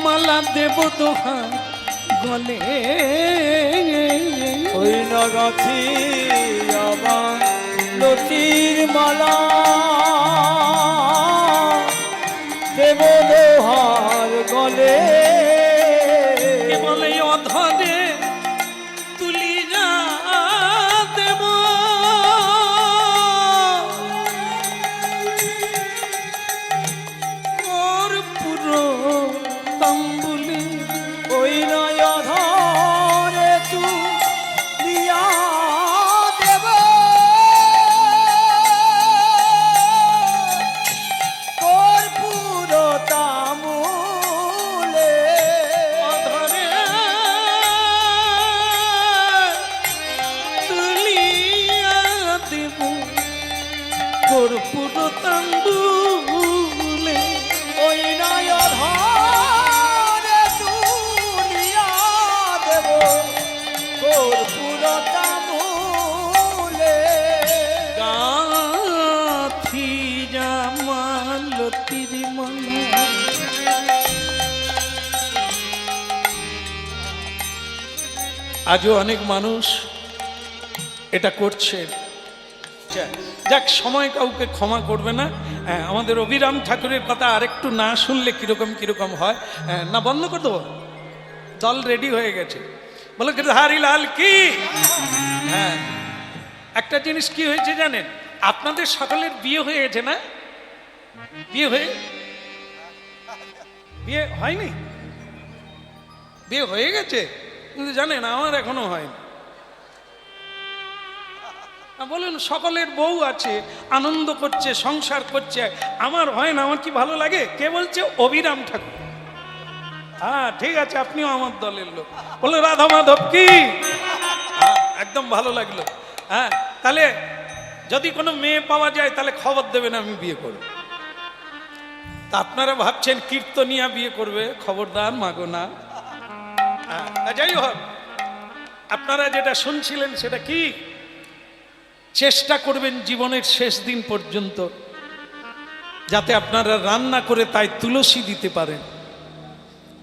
Speaker 1: মালা দেব দোহা গলে।
Speaker 2: ওই না গাথি আমার লতির মালা দেব দোহার গলে।
Speaker 1: কেবল অধরে তুলি যা দেব, কর্পূর তাম্বুলে।
Speaker 2: ওই নয় ধরে তু দিয়া দেব, কর্পূর তামুলে।
Speaker 1: অধরে তুলিয়া দেব, কর্পূর তাম্বুলে।
Speaker 2: ওই নয় ধরে তু দিয়া দেব, কর্পূর তামুলে।
Speaker 1: গাথি জামালতির মালা। আজও অনেক মানুষ এটা করছে। যাক, সময় কাউকে ক্ষমা করবে না। আমাদের অভিরাম ঠাকুরের কথা আরেকটু না শুনলে কিরকম কিরকম হয়। না, বন্ধ করে দেবো, দল রেডি হয়ে গেছে। বলো গিরধারী লাল কি। হ্যাঁ, একটা জিনিস কি হয়েছে জানেন? আপনাদের সকলের বিয়ে হয়ে গেছে না? বিয়ে হয়নি? বিয়ে হয়ে গেছে, কিন্তু জানেন আমার এখনো হয়নি। বলুন, সকলের বউ আছে, আনন্দ করছে, সংসার করছে, আমার হয় না। আমার কি ভালো লাগে? কে বলছে? অভিরাম ঠাকুর। হ্যাঁ, ঠিক আছে, আপনিও আমার দলের লোক। বললো রাধা মাধব কি। একদম ভালো লাগলো। হ্যাঁ, তাহলে যদি কোনো মেয়ে পাওয়া যায় তাহলে খবর দেবেন, আমি বিয়ে করব। তা আপনারা ভাবছেন কীর্তনিয়া বিয়ে করবে, খবরদার মাগো না। যাই হোক, আপনারা যেটা শুনছিলেন সেটা কি? চেষ্টা করবেন জীবনের শেষ দিন পর্যন্ত যাতে আপনারা রান্না করে তাই তুলসী দিতে পারেন।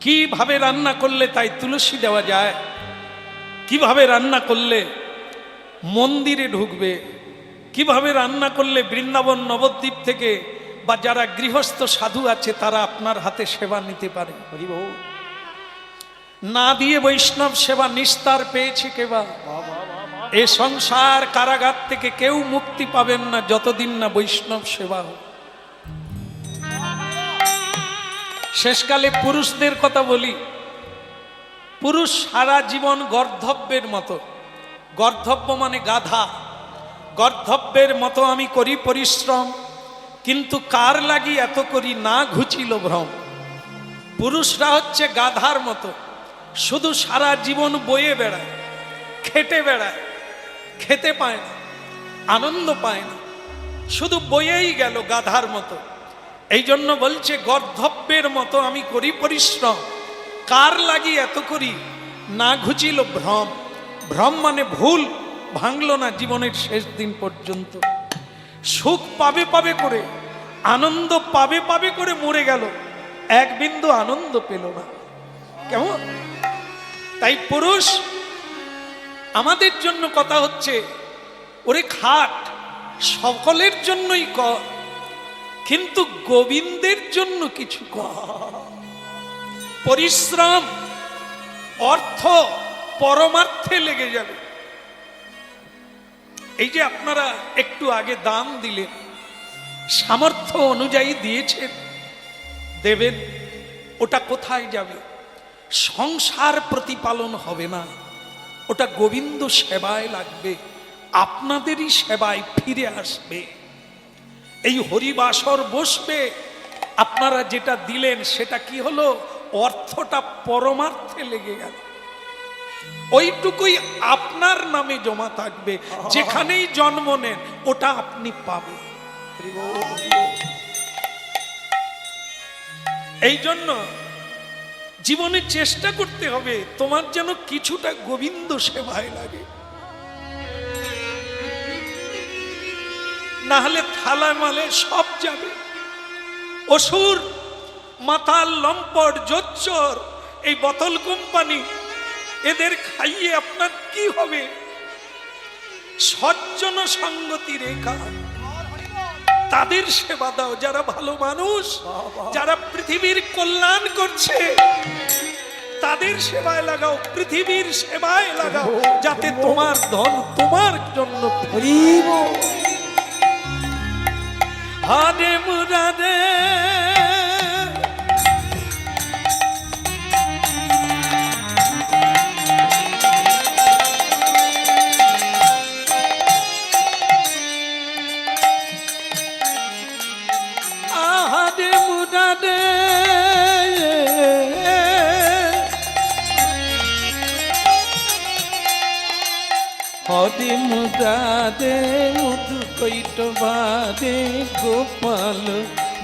Speaker 1: কিভাবে রান্না করলে তাই তুলসী দেওয়া যায়, কিভাবে রান্না করলে মন্দিরে ঢুকবে, কিভাবে রান্না করলে বৃন্দাবন নবদ্বীপ থেকে বা যারা গৃহস্থ সাধু আছে তারা আপনার হাতে সেবা নিতে পারে। না দিয়ে বৈষ্ণব সেবা নিস্তার পেয়েছে কেবা। এ সংসার কারাগার থেকে কেউ মুক্তি পাবেন না যতদিন না বৈষ্ণব সেবা হোক। শেষকালে পুরুষদের কথা বলি। পুরুষ সারা জীবন গর্ধব্যের মতো, গর্ধব্য মানে গাধা, গর্ধব্যের মতো আমি করি পরিশ্রম, কিন্তু কার লাগি এত করি না ঘুচিল ভ্রম। পুরুষরা হচ্ছে গাধার মতো, শুধু সারা জীবন বয়ে বেড়ায়, খেটে বেড়ায়, খেতে পায় না, আনন্দ পায় না, শুধু বয়েই গেল গাধার মতো। এই জন্য বলছে গর্ধব্যের মতো আমি করি পরিশ্রম, কার লাগি এত করি না ঘুচিল ভ্রম। ভ্রম মানে ভুল, ভাঙলো না জীবনের শেষ দিন পর্যন্ত। সুখ পাবে পাবে করে, আনন্দ পাবে পাবে করে মরে গেল, এক বিন্দু আনন্দ পেল না। কেমন? তাই পুরুষ আমাদের জন্য কথা হচ্ছে, ওরে খাট সকলের জন্যই কর, কিন্তু গোবিন্দের জন্য কিছু কর। পরিশ্রম অর্থ পরমার্থে লেগে যাবে। এই যে আপনারা একটু আগে দান দিলেন, সামর্থ্য অনুযায়ী দিয়েছেন, দেবেন, ওটা কোথায় যাবে? সংসার প্রতিপালন হবে না, ওটা গোবিন্দ সেবায় লাগবে, আপনাদেরই সেবায় ফিরে আসবে। এই হরিবাসর বসবে, আপনারা যেটা দিলেন সেটা কি হলো? অর্থটা পরমার্থে লেগে গেল, ওইটুকুই আপনার নামে জমা থাকবে। যেখানেই জন্ম নেন ওটা আপনি পাবেন। এই জন্য জীবনে চেষ্টা করতে হবে তোমার যেন কিছুটা গোবিন্দ সেবায় লাগে, না হলে থালা মালে সব যাবে। অসুর, মাতাল, লম্পট, জোচ্চর, এই বোতল কোম্পানি, এদের খাইয়ে আপনার কি হবে? সজ্জন সঙ্গতি রেখা, তাদের সেবা দাও, যারা ভালো মানুষ, যারা পৃথিবীর কল্যাণ করছে, তাদের সেবায় লাগাও, পৃথিবীর সেবায় লাগাও, যাতে তোমার ধন তোমার জন্য ফিরিব। হারে মুরারে হরে মুরারে মধু কৈটবারে গোপাল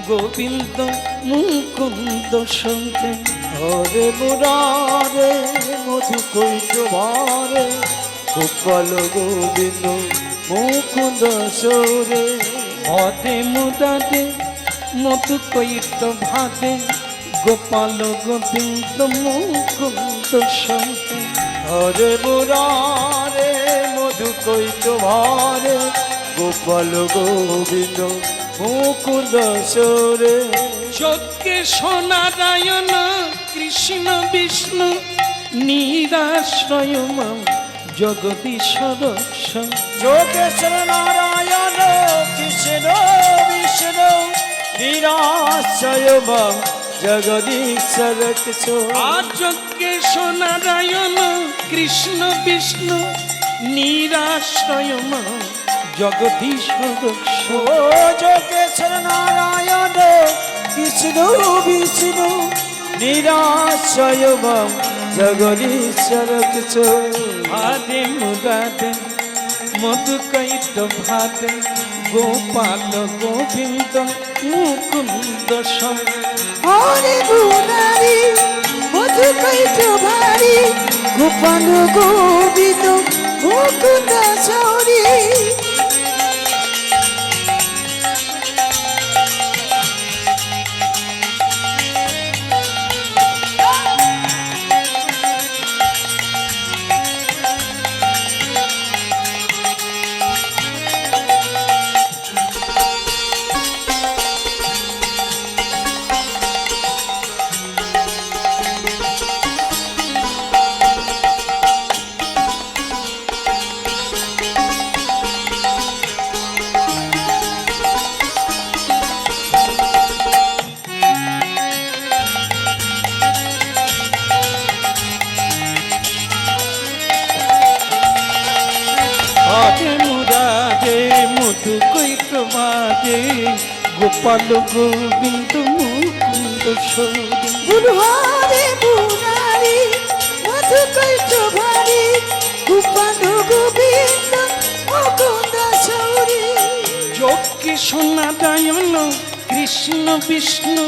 Speaker 1: গোবিন্দ মুকুন্দ সঙ্গে।
Speaker 2: হরে মুরারে মধু কৈটবারে গোপাল গোবিন্দ মুকুন্দ সরে।
Speaker 1: হরে মুরারে মধু কৈটবারে গোপাল গোবিন্দ মুকুন্দ সঙ্গে।
Speaker 2: হরে মুরারে মধু কৈটবারে গোপাল গোবিন্দ মুকুন্দ সরে।
Speaker 1: যজ্ঞে সোনারায়ণ কৃষ্ণ বিষ্ণু নিরাশ্রয় মাম জগদীশ্বর।
Speaker 2: যোগেশ্বর নারায়ণ কৃষ্ণ বিষ্ণু নিরাশ্রয় মাম জগদীশ্বর।
Speaker 1: আর যজ্ঞে সোনারায়ণ কৃষ্ণ বিষ্ণু নিরাশ্রয় মাম জগদীশ্বর।
Speaker 2: ও যোগেশ্বর নারায়ণ কৃষ্ণ বিষ্ণু নিরাশ্রয় মাম জগদীশ্বর।
Speaker 1: হরে মুরারে মধু কৈটবারে গোপাল গোবিন্দ মুকুন্দ সঙ্গে।
Speaker 2: হরে মুরারি মধু কৈটবারে গোপাল গোবিন্দ মুকুন্দ সরে।
Speaker 1: গোপাল গোবিন্দ মুকুন্দ সরে।
Speaker 2: হরে মুরারি মধু কৈটবারে গোপাল গোবিন্দ মুকুন্দ সরে।
Speaker 1: যজ্ঞে সোনারায়ণ কৃষ্ণ বিষ্ণু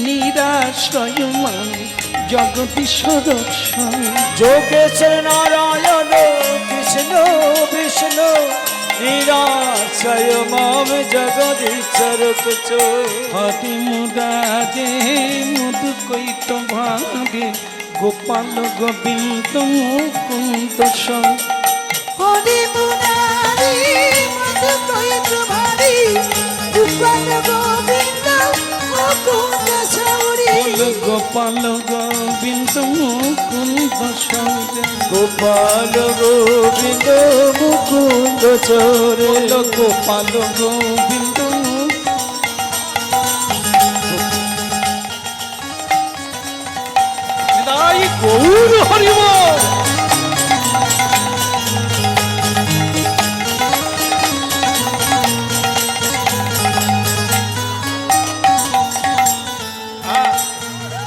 Speaker 1: নিরাশ্রয় মাম জগদীশ্বর।
Speaker 2: যোগেশ্বর নারায়ণ কৃষ্ণ
Speaker 3: বিষ্ণু বিষ্ণু নিরাশয় মাম জগদীশ্বর কুচ
Speaker 1: হরি মুরারে মধু কৈত ভারে গোপাল গোবিন্দ মুকুন্দ সং
Speaker 2: হরি মুরারি মধু কৈত ভারি গোপাল গোবিন্দ মুকুন্দ সৌরি
Speaker 1: গোপাল গোবিন্দ মুকুন্দ সৌরে
Speaker 3: গোপাল গোবিন্দ মুকুন্দ চরে
Speaker 1: গোপাল গোবিন্দ গৌর হরিব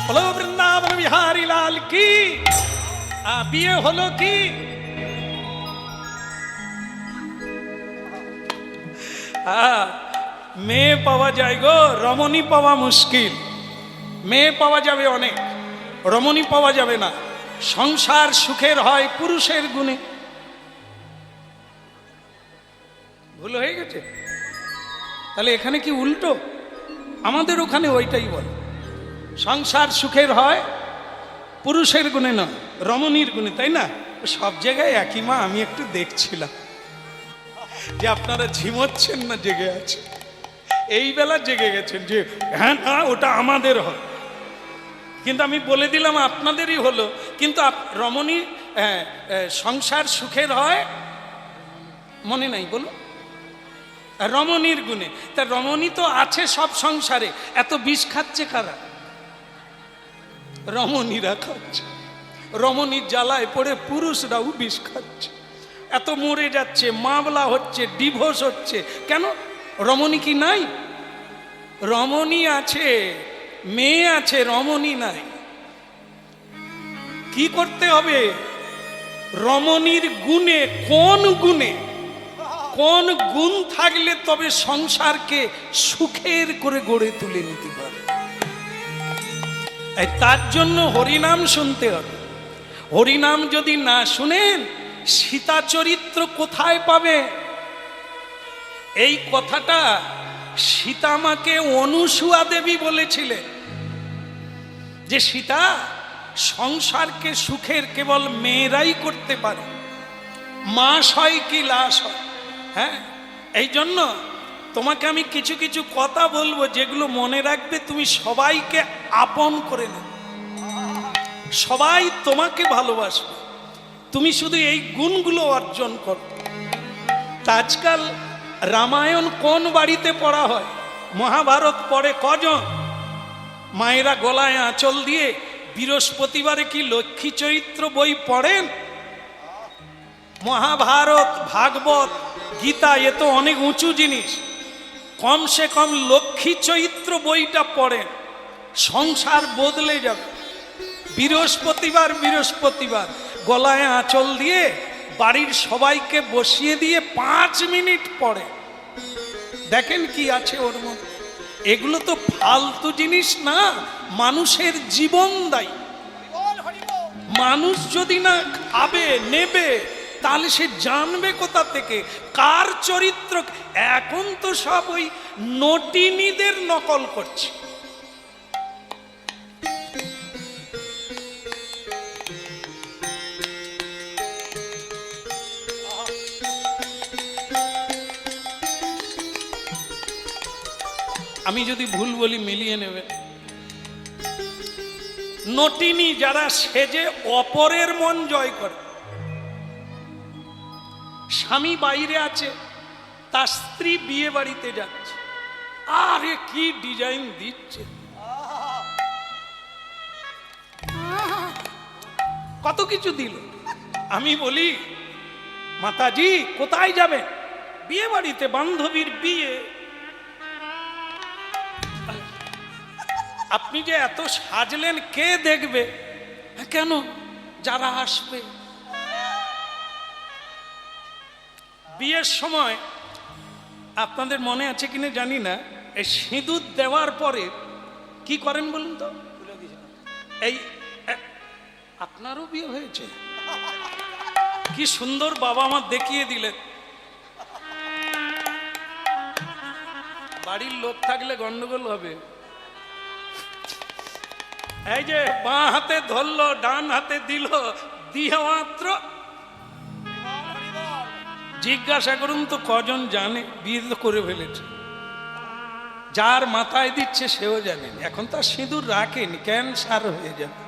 Speaker 1: বলো বৃন্দাবন বিহারী লাল কি বিয়ে হলো কি মেয়ে পাওয়া যায় গো, রমণী পাওয়া মুশকিল। মেয়ে পাওয়া যাবে অনেক, রমণী পাওয়া যাবে না। সংসার সুখের হয় পুরুষের গুণে। ভুল হয়ে গেছে? তাহলে এখানে কি উল্টো? আমাদের ওখানে ওইটাই বলে, সংসার সুখের হয় পুরুষের গুণে নয়, রমণীর গুণে, তাই না? সব জায়গায় একই মা। আমি একটু দেখছিলাম যে আপনারা ঝিমোচ্ছেন না জেগে আছে, এই বেলা জেগে গেছেন যে হ্যাঁ না ওটা আমাদের হয়, কিন্তু আমি বলে দিলাম আপনাদেরই হলো। কিন্তু রমণী সংসার সুখের হয়, মনে নাই বলুন, রমণীর গুণে। তা রমণী তো আছে সব সংসারে, এত বিষ খাচ্ছে কারা? রমণীরা খাচ্ছে। রমণীর জ্বালায় পড়ে পুরুষরাও বিষ খাচ্ছে, এত মরে যাচ্ছে, মামলা হচ্ছে, ডিভোর্স হচ্ছে। কেন? রমণী কি নাই? রমণী আছে, মেয়ে আছে, রমণী নাই। কি করতে হবে? রমণীর গুণে, কোন গুণে, কোন গুণ থাকলে তবে সংসারকে সুখের করে গড়ে তুলে নিতে পারে। তার জন্য হরিনাম শুনতে হবে। হরিনাম যদি না শুনেন, সীতা চরিত্র কোথায় পাবে? এই কথাটা সীতামাকে অনুসুয়া দেবী বলেছিলেন যে সীতা, সংসারকে সুখের কেবল মেয়েরাই করতে পারে, মাস হয় কি লাশ হয়। হ্যাঁ, এই জন্য তোমাকে আমি কিছু কিছু কথা বলবো যেগুলো মনে রাখবে, তুমি সবাইকে আপন করে নেবে, সবাই তোমাকে ভালোবাসবে, তুমি শুধু এই গুণগুলো অর্জন করো। তা আজকাল রামায়ণ কোন বাড়িতে পড়া হয়? মহাভারত পড়ে কজন? মায়েরা গলায় আঁচল দিয়ে বৃহস্পতিবারে কি লক্ষ্মী চরিত্র বই পড়েন? মহাভারত, ভাগবত, গীতা, এ তো অনেক উঁচু জিনিস। কমসে কম লক্ষ্মী চরিত্র বইটা পড়েন, সংসার বদলে যাবে। বৃহস্পতিবার বৃহস্পতিবার গলায় আঁচল দিয়ে বাড়ির সবাইকে বসিয়ে দিয়ে 5 মিনিট পড়ে, দেখেন কি আছে ওর মধ্যে। এগুলো তো ফালতু জিনিস না, মানুষের জীবন দায়ী। মানুষ যদি না খাবে নেবে, তাহলে সে জানবে কোথা থেকে কার চরিত্র। এখন তো সব ওই নটিনীদের নকল করছে। আমি যদি ভুল বলি মিলিয়ে নেবে। নটিনী যারা সেজে অপরের মন জয় করে। স্বামী বাইরে আছে, তার স্ত্রী বিয়ে বাড়িতে যাচ্ছে, আরে কি ডিজাইন দিচ্ছে, কত কিছু দিল। আমি বলি, মাতাজি কোথায় যাবে? বিয়ে বাড়িতে, বান্ধবীর বিয়ে। আপনি যে এত সাজলেন কে দেখবে? কেন? যারা আসবে। বিয়ের সময় আপনাদের মনে আছে কিনা জানি না, এই সিঁদুর দেওয়ার পরে কি করেন বলুন তো? এই আপনারও বিয়ে হয়েছে? কি সুন্দর বাবা আমার দেখিয়ে দিলেন। বাড়ির লোক থাকলে গন্ডগোল হবে। এই যে বাঁ হাতে ধরলো, ডান হাতে দিল, দিয়ে মাত্র জিজ্ঞাসা করুন তো কজন জানে বিয়ে তো করে ফেলেছে। যার মাথায় দিচ্ছে সেও জানেন, এখন তো আর সিঁদুর রাখেনি, ক্যান্সার হয়ে যাবে।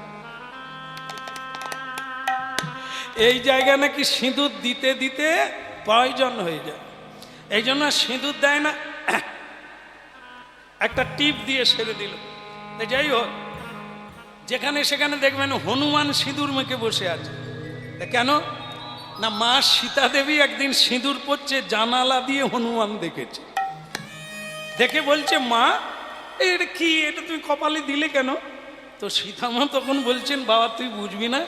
Speaker 1: এই জায়গা নাকি সিঁদুর দিতে দিতে প্রয়োজন হয়ে যায়, এই জন্য সিঁদুর দেয় না, একটা টিপ দিয়ে সেরে দিল। যাই হোক, যেখানে সেখানে দেখবেন হনুমান সিঁদুর মেখে বসে আছে। কেন না, মা সীতা দেবী একদিন সিঁদুর পড়ছে, জানালা দিয়ে হনুমান দেখেছে, দেখে বলছে মা এটা কি, এটা তুমি কপালে দিলে কেন? তো সীতা মা তখন বলছেন বাবা তুই বুঝবি না,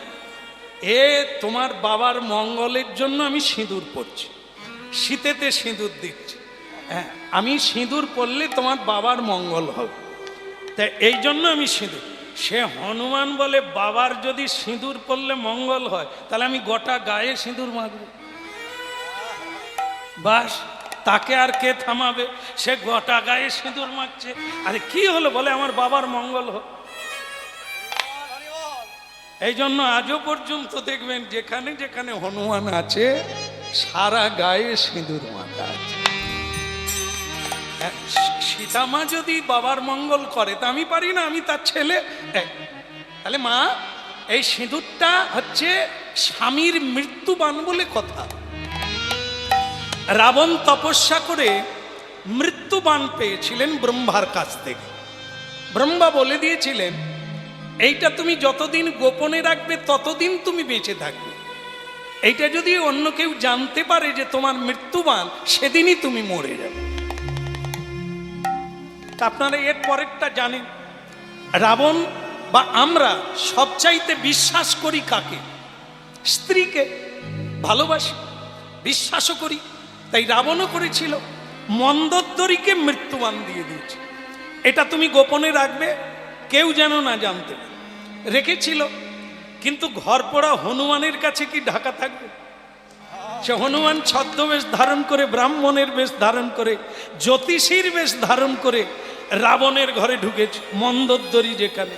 Speaker 1: এ তোমার বাবার মঙ্গলের জন্য আমি সিঁদুর পড়ছি, শীতেতে সিঁদুর দিচ্ছি। হ্যাঁ, আমি সিঁদুর পড়লে তোমার বাবার মঙ্গল হবে, তাই এই জন্য আমি সিঁদুর। সে হনুমান বলে বাবার যদি সিঁদুর পড়লে মঙ্গল হয় তাহলে আমি গোটা গায়ে সিঁদুর মাখবো। বাস, তাকে আর কে থামাবে? সে গোটা গায়ে সিঁদুর মাখছে। আরে কি হলো? বলে আমার বাবার মঙ্গল হোক। এই জন্য আজও পর্যন্ত দেখবেন যেখানে যেখানে হনুমান আছে সারা গায়ে সিঁদুর মাখা আছে। সীতামা যদি বাবার মঙ্গল করে তা আমি পারি না, আমি তার ছেলে। তাহলে মা এই সিঁদুরটা হচ্ছে স্বামীর মৃত্যুবান বলে কথা। রাবণ তপস্যা করে মৃত্যুবান পেয়েছিলেন ব্রহ্মার কাছ থেকে। ব্রহ্মা বলে দিয়েছিলেন এইটা তুমি যতদিন গোপনে রাখবে ততদিন তুমি বেঁচে থাকবে, এইটা যদি অন্য কেউ জানতে পারে যে তোমার মৃত্যুবান, সেদিনই তুমি মরে যাবে। আপনারা এর পরেরটা জানেন, রাবণ বা আমরা সবচাইতে বিশ্বাস করি কাকে? স্ত্রীকে ভালোবাসি, বিশ্বাসও করি। তাই রাবণও করেছিল, মন্দোদরীকে মৃত্যুবান দিয়ে দিয়েছে। এটা তুমি গোপনে রাখবে, কেউ যেন না জানতে পারে। রেখেছিল, কিন্তু ঘর পোড়া হনুমানের কাছে কি ঢাকা থাকবে? সে হনুমান ছদ্মবেশ ধারণ করে, ব্রাহ্মণের বেশ ধারণ করে, জ্যোতিষীর বেশ ধারণ করে রাবণের ঘরে ঢুকেছে, মন্দোদরী যেখানে।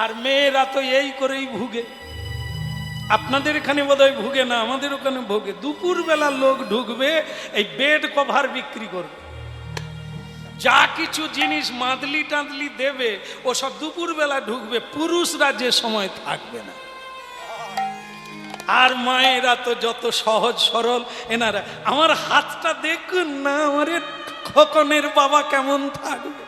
Speaker 1: আর মেয়েরা তো এই করেই ভুগে। আপনাদের এখানে বোধহয় ভুগে না, আমাদের ওখানে ভোগে। দুপুরবেলা লোক ঢুকবে, এই বেড কভার বিক্রি করবে, যা কিছু জিনিস মাদলি টাদলি দেবে ও সব দুপুরবেলা ঢুকবে, পুরুষরা যে সময় থাকবে না। আর মায়েরা তো যত সহজ সরল, এনারা আমার হাতটা দেখুন না, আমার খোকনের বাবা কেমন থাকবে।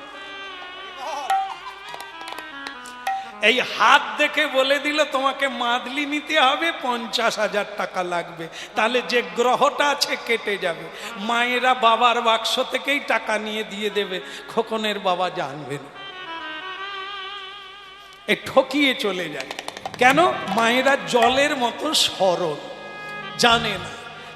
Speaker 1: এই হাত দেখে বলে দিল তোমাকে মাদলি নিতে হবে, 50,000 টাকা লাগবে, তাহলে যে গ্রহটা আছে কেটে যাবে। মায়েরা বাবার বাক্স থেকেই টাকা নিয়ে দিয়ে দেবে, খোকনের বাবা জানবে না, এ ঠকিয়ে চলে যায়। কেন? মায়েরা জলের মতো সরল, জানে না,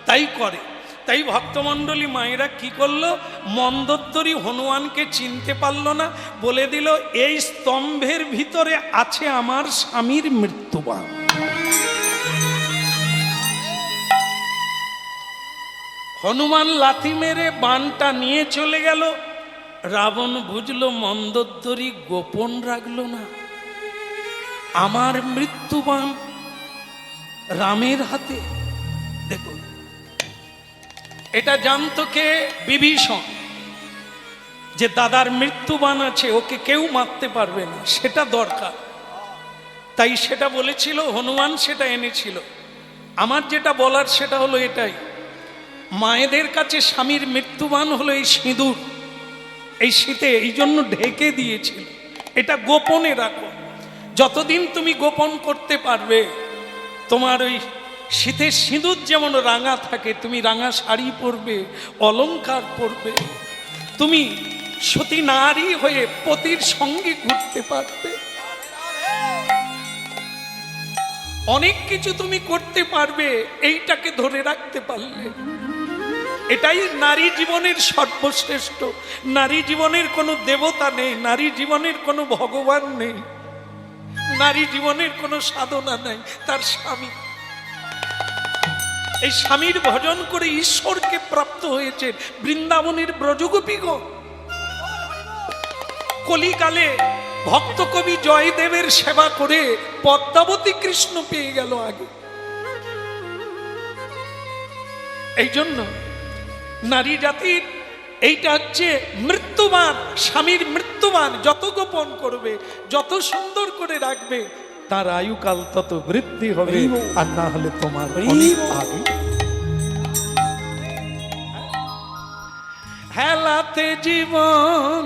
Speaker 1: তাই করে। তাই ভক্তমণ্ডলী মায়েরা কি করলো, মন্দোদরী হনুমানকে চিনতে পারলো না, বলে দিল এই স্তম্ভের ভিতরে আছে আমার স্বামীর মৃত্যুবান। হনুমান লাথি মেরে বানটা নিয়ে চলে গেল। রাবণ বুঝলো মন্দোদরী গোপন রাখলো না, আমার মৃত্যুবান রামের হাতে। দেখো, এটা জানতো কে? বিভীষণ, যে দাদার মৃত্যুবান আছে, ওকে কেউ মারতে পারবে না, সেটা দরকার। তাই সেটা বলেছিল হনুমান, সেটা এনেছিল। আমার যেটা বলার সেটা হলো এটাই, মায়েদের কাছে স্বামীর মৃত্যুবান হলো এই সিঁদুর, এই শীতে এই জন্য ঢেকে দিয়েছিল। এটা গোপনে রাখো, যতদিন তুমি গোপন করতে পারবে। তোমার ওই শীতের সিঁদুর যেমন রাঙা থাকে, তুমি রাঙা শাড়ি পরবে, অলংকার পরবে, তুমি সতী নারী হয়ে পতির সঙ্গে ঘুরতে পারবে, অনেক কিছু তুমি করতে পারবে এইটাকে ধরে রাখতে পারলে। এটাই নারী জীবনের সর্বশ্রেষ্ঠ। নারী জীবনের কোনো দেবতা নেই, নারী জীবনের কোনো ভগবান নেই, নারী জীবনের কোনো সাধনা নেই, তার স্বামী। এই স্বামীর ভজন করে ঈশ্বরকে প্রাপ্ত হয়েছে বৃন্দাবনের ব্রজগোপীগণ। কলিকালে ভক্ত কবি জয়দেবের সেবা করে পদ্মাবতী কৃষ্ণ পেয়ে গেল আগে। এই জন্য নারী জাতির এইটা হচ্ছে মৃত্যুবান, স্বামীর মৃত্যুবান। যত গোপন করবে, যত সুন্দর করে রাখবে, তার আয়ুকাল তত বৃদ্ধি হবে, আর না হলে তোমার অনেক আগে। হেলাতে জীবন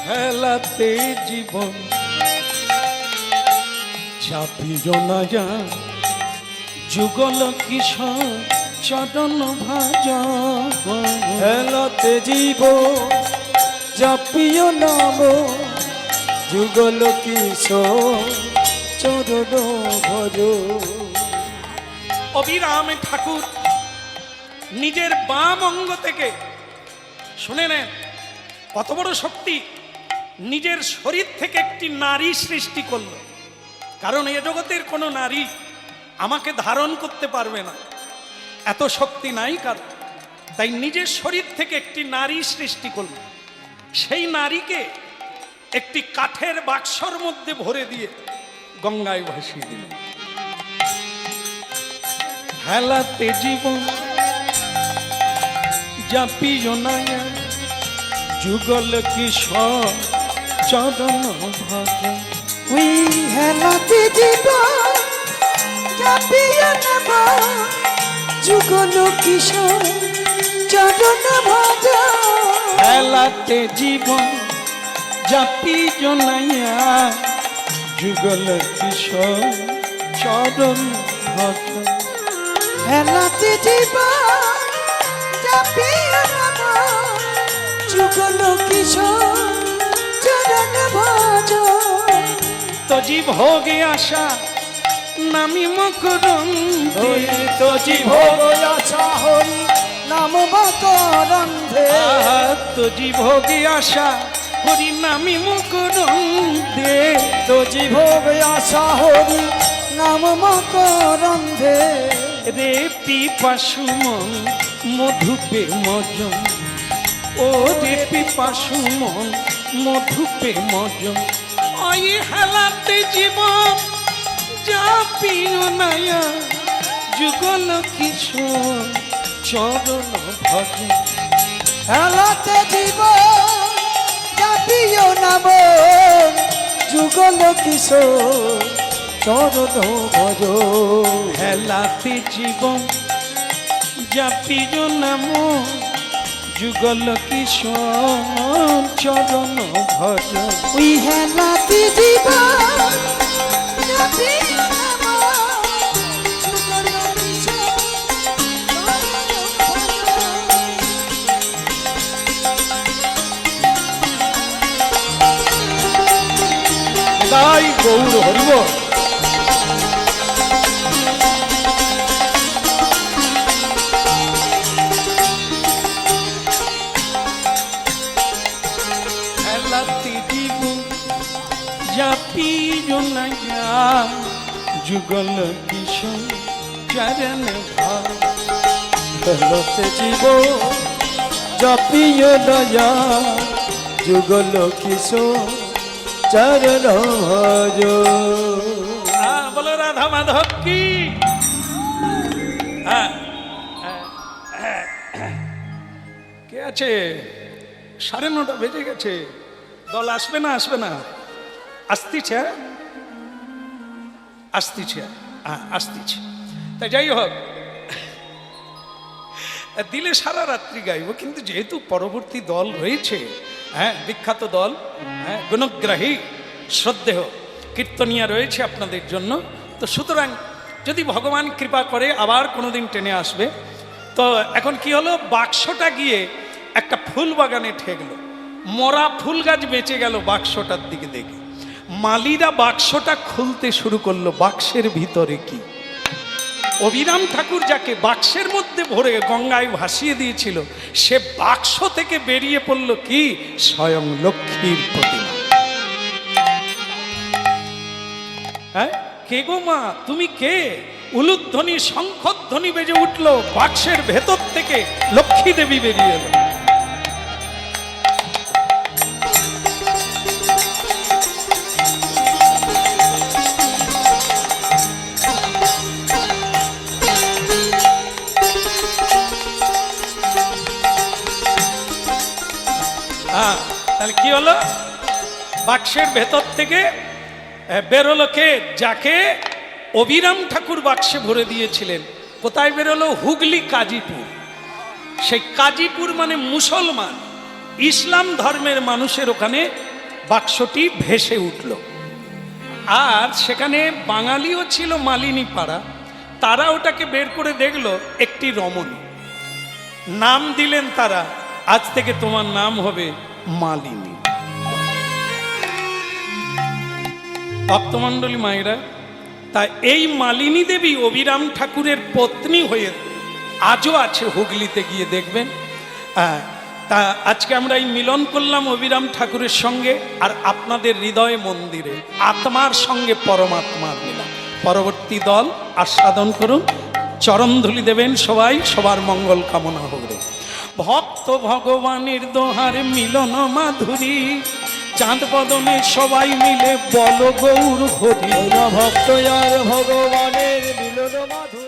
Speaker 1: হেলাতে জীবন চাপিও না যা যুগল কিশোর চরণ ভাজ।
Speaker 3: হেলাতে জীব জাপিও নাম যুগল কিশোর চরণ ভজ।
Speaker 1: অবিরাম ঠাকুর নিজের বাম অঙ্গ থেকে, শুনে নেন কত বড় শক্তি, নিজের শরীর থেকে একটি নারী সৃষ্টি করলো। কারণ এ জগতের কোনো নারী আমাকে ধারণ করতে পারবে না, এত শক্তি নাই কার। তাই নিজের শরীর থেকে একটি নারী সৃষ্টি করলো। সেই নারীকে একটি কাঠের বাক্সর মধ্যে ভরে দিয়ে গঙ্গায় ভাসিয়ে দিল। হেলাতে জীবন জাপিও না যুগল কিশোর চরণ ভজ।
Speaker 2: ওই হেলাতে জীবন চাপিও নাম যুগল কিশোর চরণ ভজ।
Speaker 1: হেলাতে জীবন জাপিও না যুগল কিশোর চরণ ভজ।
Speaker 2: হেলাতে জীবন চাপিও নাম যুগল কিশোর চরণ ভজ।
Speaker 1: তজি ভোগে আসা নামি মকরম
Speaker 3: তজি ভোগ আশা হরি নাম মকরন্ধে।
Speaker 1: তজি ভোগে আসা হরি নামি মকরম দে।
Speaker 3: তজি ভোগ আশা হরি নাম মকরন্ধে।
Speaker 1: রে পিপাসু মন মধুপে মজন, ও রে পিপাসু মন মধুপে মজন। ওই হেলাতে জীবন জাপিও না যুগল কিশোর চরণ ভজ।
Speaker 2: হেলাতে জীবন চাপিও নাম যুগল কিশোর চরণ ভজ।
Speaker 1: হেলাতে জীবন জাপিও নাম যুগল কিশোর চরণ ভজ।
Speaker 2: ওই হেলাতে জীবন চাপিও নাম যুগল কিশোর
Speaker 1: তাই গৌর হরিব। হেলাতে জীবন জাপিও না যুগল কিশোর চরণ ভজ।
Speaker 3: হেলাতে জীব জাপিও না যুগল কিশোর চরণ ভজ।
Speaker 1: বলো রাধা মাধব কি। কে আছে? 9:30 বেজে গেছে। দল আসবে না? আসবে না? আসতিছে, আসতিছে, আসতিছে। তাই যাই হোক, দিলে সারা রাত্রি গাইব, কিন্তু যেহেতু পরবর্তী দল রয়েছে, হ্যাঁ বিখ্যাত দল, হ্যাঁ গুণগ্রাহী শ্রদ্ধেয় কীর্তনিয়া রয়েছে আপনাদের জন্য, তো সুতরাং যদি ভগবান কৃপা করে আবার কোনোদিন টেনে আসবে। তো এখন কি হলো, বাক্সটা গিয়ে একটা ফুল বাগানে ঠেকলো, মরা ফুল গাছ বেঁচে গেল বাক্সটার দিকে দেখে। মালিরা বাক্সটা খুলতে শুরু করলো, বাক্সের ভিতরে কি? অবিরাম ঠাকুর যাকে বাক্সের মধ্যে ভরে গঙ্গায় ভাসিয়ে দিয়েছিল, সে বাক্স থেকে বেরিয়ে পড়ল কি স্বয়ং লক্ষ্মীর প্রতিমা। হ্যাঁ, কে গো মা, তুমি কে? উলুধ্বনি শঙ্খধ্বনি বেজে উঠলো, বাক্সের ভেতর থেকে লক্ষ্মী দেবী বেরিয়ে এলো। তাহলে কি হলো? বাক্সের ভেতর থেকে বেরোলো কে? যাকে অবিরাম ঠাকুর বাক্সে ভরে দিয়েছিলেন। কোথায় বেরোলো? হুগলি কাজীপুর। সেই কাজীপুর মানে মুসলমান, ইসলাম ধর্মের মানুষের ওখানে বাক্সটি ভেসে উঠল। আর সেখানে বাঙালিও ছিল, মালিনী পাড়া, তারা ওটাকে বের করে দেখলো একটি রমণী। নাম দিলেন তারা, আজ থেকে তোমার নাম হবে মালিনী। ভক্তমণ্ডলী মায়েরা, তাই এই মালিনী দেবী অবিরাম ঠাকুরের পত্নী হয়ে আজও আছে। হুগলিতে গিয়ে দেখবেন। তা আজকে আমরা এই মিলন করলাম অবিরাম ঠাকুরের সঙ্গে, আর আপনাদের হৃদয় মন্দিরে আত্মার সঙ্গে পরমাত্মার মিলন। পরবর্তী দল আস্বাদন করুন, চরণধুলি দেবেন সবাই, সবার মঙ্গল কামনা হবে। ভক্ত ভগবানের দোহার মিলন মাধুরী, চাঁদ বদনে সবাই মিলে বল গৌর হরি।
Speaker 3: ভক্ত আর ভগবানের মিলন মাধুরী।